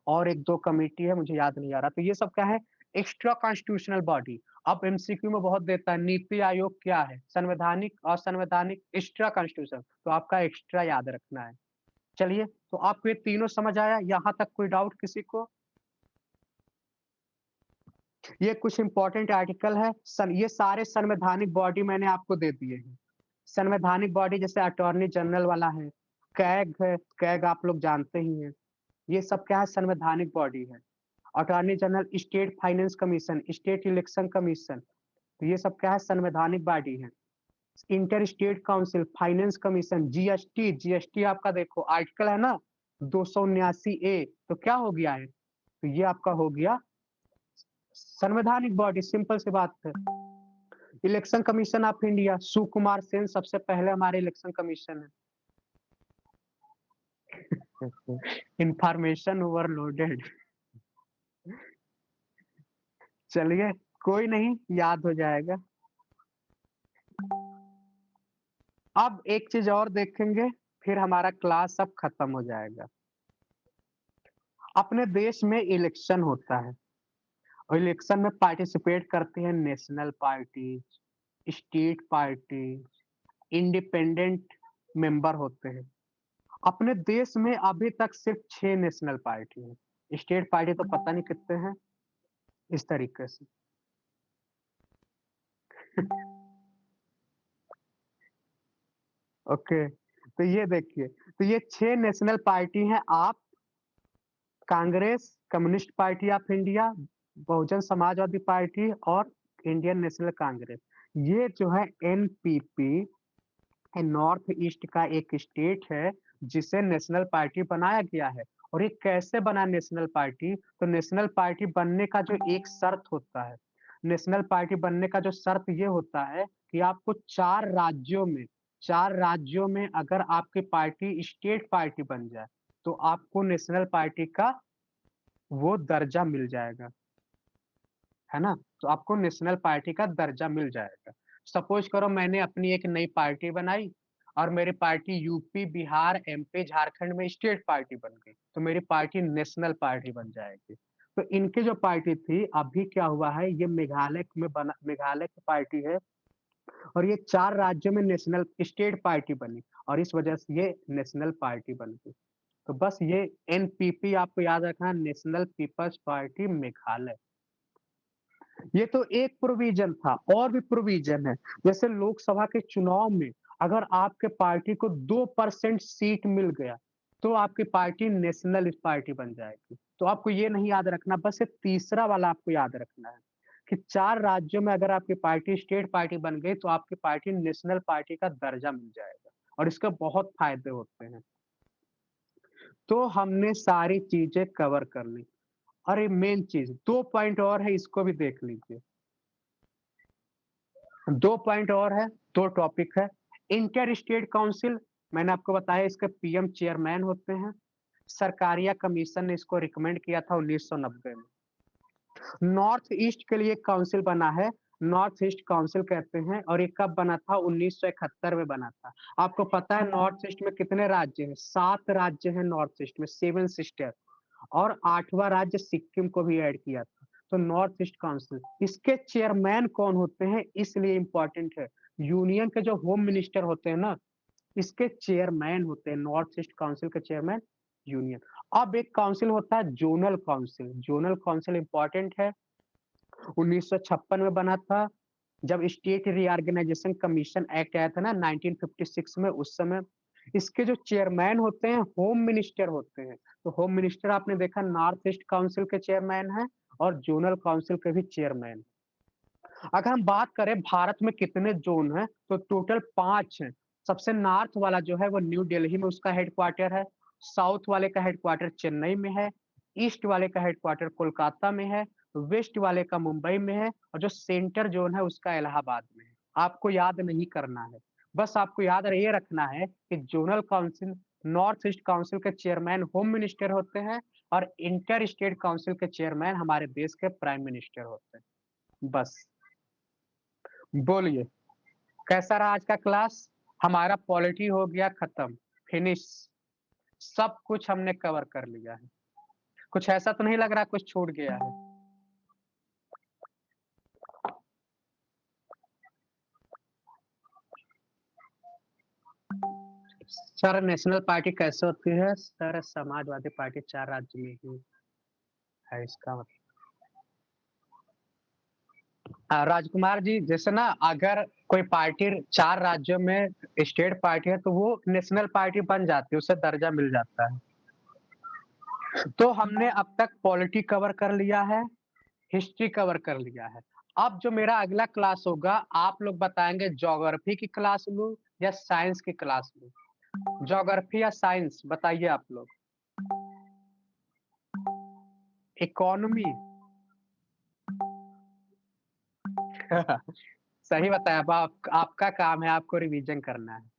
और एक दो कमेटी है, मुझे याद नहीं आ रहा। तो ये सब क्या है? Extra constitutional body. अब एमसीक्यू में बहुत देता है, नीति आयोग क्या है? संवैधानिक, असंवैधानिक, एक्स्ट्रा कॉन्स्टिट्यूशन। तो आपका एक्स्ट्रा याद रखना है। चलिए, तो आपको ये तीनों समझ आया? यहाँ तक कोई डाउट किसी को? ये कुछ इंपॉर्टेंट आर्टिकल है। ये सारे संवैधानिक बॉडी मैंने आपको दे दिए हैं। संवैधानिक बॉडी जैसे अटॉर्नी जनरल वाला है, कैग है, कैग आप लोग जानते ही हैं। ये सब क्या है? संवैधानिक बॉडी है। Attorney general, state finance commission, state election commission, तो ये सब क्या है? संवैधानिक बॉडी है। Inter state council, finance commission, GST, GST आपका देखो आर्टिकल है ना 279A, तो क्या हो गया है? तो ये आपका हो गया संवैधानिक बॉडी, सिंपल सी बात है। Election commission of India, Sukumar Sen सबसे पहले हमारे इलेक्शन कमीशन है। Information overloaded. चलिए कोई नहीं, याद हो जाएगा। अब एक चीज और देखेंगे, फिर हमारा क्लास अब खत्म हो जाएगा। अपने देश में इलेक्शन होता है और इलेक्शन में पार्टिसिपेट करती है national party, state party, independent member होते हैं। अपने देश में अभी तक सिर्फ 6 नेशनल पार्टी है। स्टेट पार्टी तो पता नहीं कितने हैं, इस तरीके से। ओके, तो ये देखिए, तो ये 6 नेशनल पार्टी हैं। आप Congress, communist party of India, Bahujan Samajwadi party और इंडियन नेशनल कांग्रेस। ये जो है एनपीपी नॉर्थ ईस्ट का एक स्टेट है जिसे नेशनल पार्टी बनाया गया है। और ये कैसे बना नेशनल पार्टी? तो नेशनल पार्टी बनने का जो एक शर्त होता है, नेशनल पार्टी बनने का जो शर्त ये होता है कि आपको 4 राज्यों में अगर आपकी पार्टी स्टेट पार्टी बन जाए तो आपको नेशनल पार्टी का वो दर्जा मिल जाएगा, है ना? तो आपको नेशनल पार्टी का दर्जा मिल जाएगा। सपोज करो मैंने अपनी एक नई पार्टी बनाई और मेरी party UP, Bihar, MP, Jharkhand में स्टेट पार्टी बन गई, तो मेरी पार्टी नेशनल पार्टी बन जाएगी। तो इनकी जो पार्टी थी, अभी क्या हुआ है, ये मेघालय की पार्टी है और ये 4 राज्यों में नेशनल स्टेट पार्टी बनी और इस वजह से ये नेशनल पार्टी बन गई। तो बस ये एनपीपी आपको याद रखना, नेशनल पीपल्स पार्टी मेघालय। ये तो एक प्रोविजन था, और भी प्रोविजन है। जैसे लोकसभा के चुनाव में अगर आपके पार्टी को 2% सीट मिल गया तो आपकी पार्टी नेशनल पार्टी बन जाएगी। तो आपको ये नहीं याद रखना, बस ये तीसरा वाला आपको याद रखना है कि 4 राज्यों में अगर आपकी पार्टी स्टेट पार्टी बन गई तो आपकी पार्टी नेशनल पार्टी का दर्जा मिल जाएगा और इसके बहुत फायदे होते हैं। तो हमने सारी चीजें कवर कर ली। अरे मेन चीज 2 पॉइंट और है, इसको भी देख लीजिए। 2 पॉइंट और है, 2 टॉपिक है। इंटर स्टेट काउंसिल, मैंने आपको बताया इसके पीएम चेयरमैन होते हैं। सरकारिया कमीशन ने इसको रिकमेंड किया था 1990 में। नॉर्थ ईस्ट के लिए काउंसिल बना है, नॉर्थ ईस्ट काउंसिल कहते हैं, और ये कब बना था? 1971 में बना था। आपको पता है नॉर्थ ईस्ट में कितने राज्य हैं? 7 राज्य हैं नॉर्थ ईस्ट में, 7 सिस्टर, और 8वां राज्य सिक्किम को भी ऐड किया था। तो नॉर्थ ईस्ट काउंसिल, इसके चेयरमैन कौन होते हैं इसलिए इंपॉर्टेंट है। यूनियन के जो होम मिनिस्टर होते हैं ना, इसके चेयरमैन होते हैं, नॉर्थ ईस्ट काउंसिल के चेयरमैन यूनियन। अब एक काउंसिल होता है zonal council. Zonal council important है, 1956 में बना था जब स्टेट रीऑर्गेनाइजेशन कमीशन एक्ट आया था ना 1956 में, उस समय। इसके जो चेयरमैन होते हैं होम मिनिस्टर होते हैं। तो होम मिनिस्टर आपने देखा नॉर्थ ईस्ट काउंसिल के चेयरमैन है और जोनल काउंसिल के भी चेयरमैन। अगर हम बात करें भारत में कितने जोन हैं, तो टोटल 5 हैं। सबसे नॉर्थ वाला जो है वो न्यू दिल्ली में उसका हेडक्वार्टर है, साउथ वाले का हेडक्वार्टर चेन्नई में है, ईस्ट वाले का हेडक्वार्टर कोलकाता में है, वेस्ट वाले का मुंबई में है, और जो सेंटर जोन है उसका इलाहाबाद में है। आपको याद नहीं करना है, बस आपको याद ये रखना है कि zonal council, north east council के चेयरमैन होम मिनिस्टर होते हैं और इंटर स्टेट काउंसिल के चेयरमैन हमारे देश के प्राइम मिनिस्टर होते हैं। बस बोलिए, कैसा रहा आज का क्लास? हमारा पॉलिटी हो गया खत्म, फिनिश। सब कुछ हमने कवर कर लिया है। कुछ ऐसा तो नहीं लग रहा कुछ छूट गया है? सर नेशनल पार्टी कैसे होती है? सर समाजवादी पार्टी 4 राज्य में ही है, इसका मतलब। राजकुमार जी, जैसे ना अगर कोई पार्टी 4 राज्यों में स्टेट पार्टी है तो वो नेशनल पार्टी बन जाती है, उसे दर्जा मिल जाता है। तो हमने अब तक पॉलिटी कवर कर लिया है, हिस्ट्री कवर कर लिया है। अब जो मेरा अगला क्लास होगा, आप लोग बताएंगे ज्योग्राफी की क्लास लूं या साइंस की क्लास लूं? ज्योग्राफी या साइंस बताइए आप लोग। इकोनॉमी। सही बताया। अब आपका काम है, आपको रिवीजन करना है।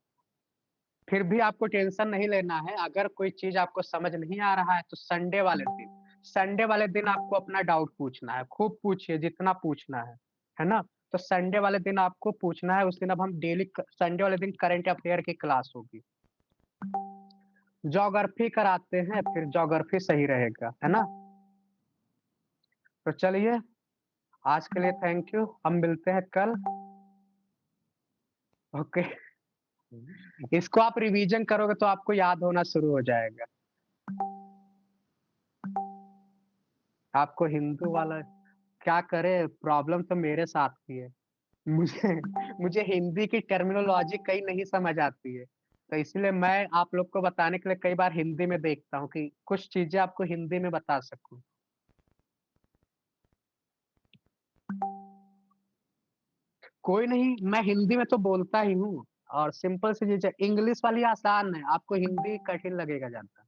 फिर भी आपको टेंशन नहीं लेना है। अगर कोई चीज आपको समझ नहीं आ रहा है तो संडे वाले दिन आपको अपना डाउट पूछना है। खूब पूछिए, जितना पूछना है ना? तो संडे वाले दिन आपको पूछना है। उस दिन अब हम डेली संडे वाले दिन करंट अफेयर की क्लास होगी। ज्योग्राफी कराते हैं, फिर ज्योग्राफी सही रहेगा, है ना? तो चलिए, आज के लिए थैंक यू। हम मिलते हैं कल। ओके। इसको आप रिवीजन करोगे तो आपको याद होना शुरू हो जाएगा। आपको हिंदू वाला क्या करे, प्रॉब्लम तो मेरे साथ भी है। मुझे मुझे हिंदी की टर्मिनोलॉजी कई नहीं समझ आती है। तो इसलिए मैं आप लोग को बताने के लिए कई बार हिंदी में देखता हूँ कि कुछ चीजें आपको हिंदी में बता सकूं। कोई नहीं, मैं हिंदी में तो बोलता ही हूँ। और सिंपल सी चीज है, इंग्लिश वाली आसान है, आपको हिंदी कठिन लगेगा ज्यादा।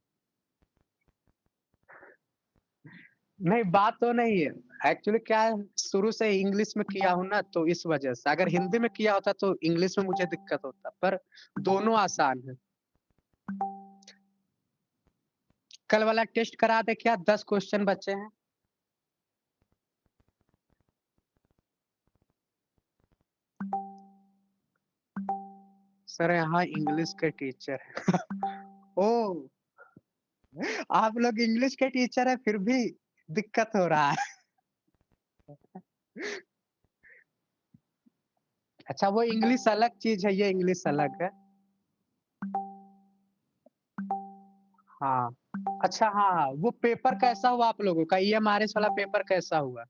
नहीं, बात तो नहीं है। एक्चुअली क्या है, शुरू से इंग्लिश में किया हूं ना, तो इस वजह से। अगर हिंदी में किया होता तो इंग्लिश में मुझे दिक्कत होता, पर दोनों आसान है। कल वाला टेस्ट करा दे क्या? 10 क्वेश्चन बचे हैं। सर यहाँ इंग्लिश के टीचर है। ओ, आप लोग इंग्लिश के टीचर है, फिर भी दिक्कत हो रहा है। अच्छा, वो इंग्लिश अलग चीज है, ये इंग्लिश अलग है। हाँ। अच्छा, हाँ हाँ, वो पेपर कैसा हुआ आप लोगों का? ईएमआरएस वाला पेपर कैसा हुआ?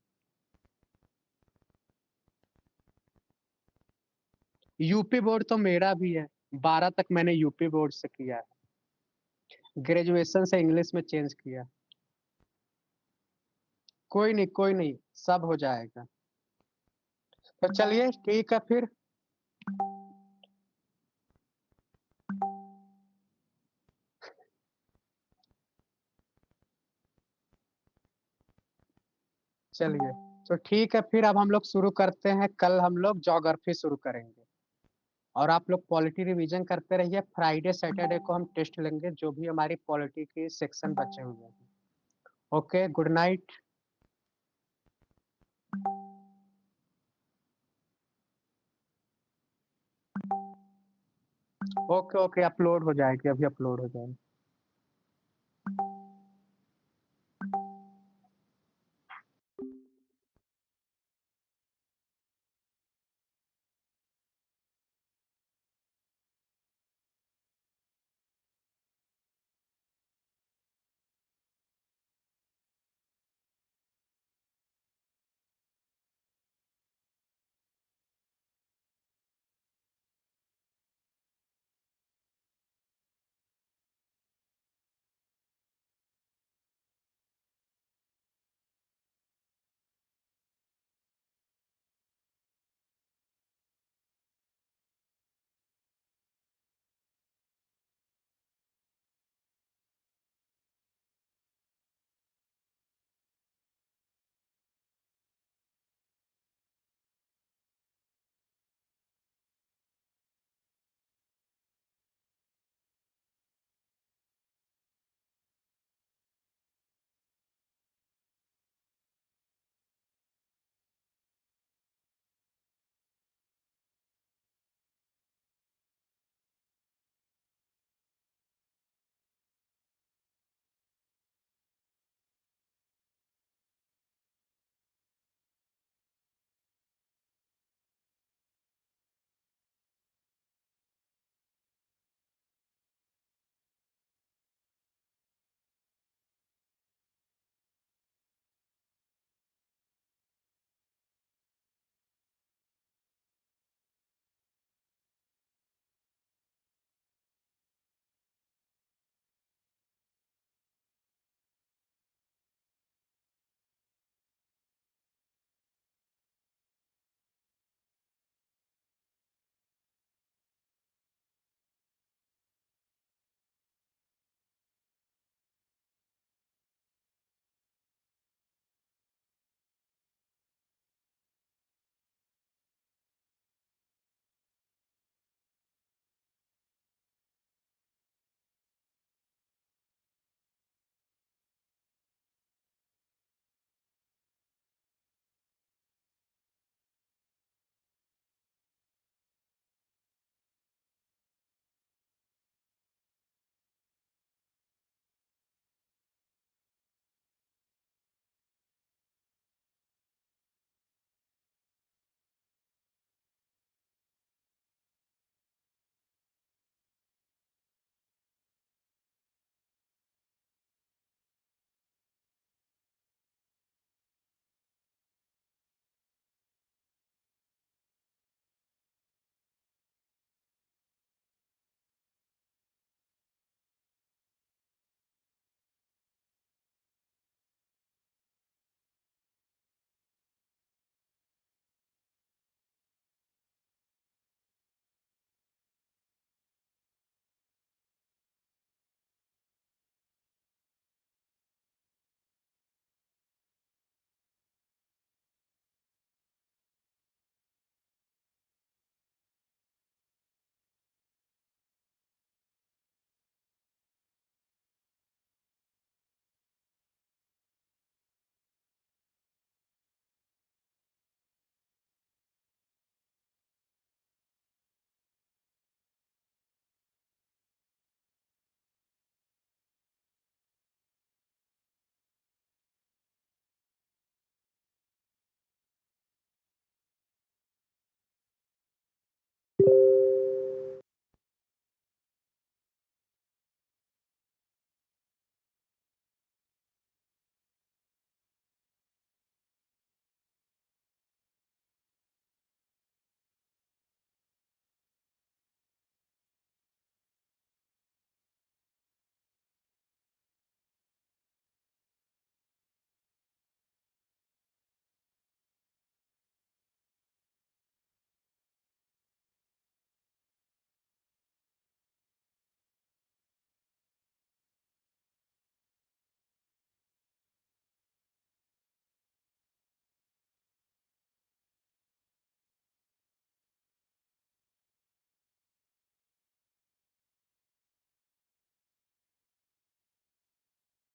यूपी बोर्ड तो मेरा भी है। 12 तक मैंने यूपी बोर्ड से किया है। ग्रेजुएशन से इंग्लिश में चेंज किया। कोई नहीं, कोई नहीं, सब हो जाएगा। तो चलिए ठीक है फिर। चलिए, तो ठीक है फिर। अब हम लोग शुरू करते हैं। कल हम लोग ज्योग्राफी शुरू करेंगे। और आप लोग पॉलिटी रिवीजन करते रहिए। फ्राइडे सैटरडे को हम टेस्ट लेंगे, जो भी हमारी पॉलिटी की सेक्शन बचे हुए हैं। Okay, good night. Okay okay, upload हो जाएगी, अभी अपलोड हो जाएगी।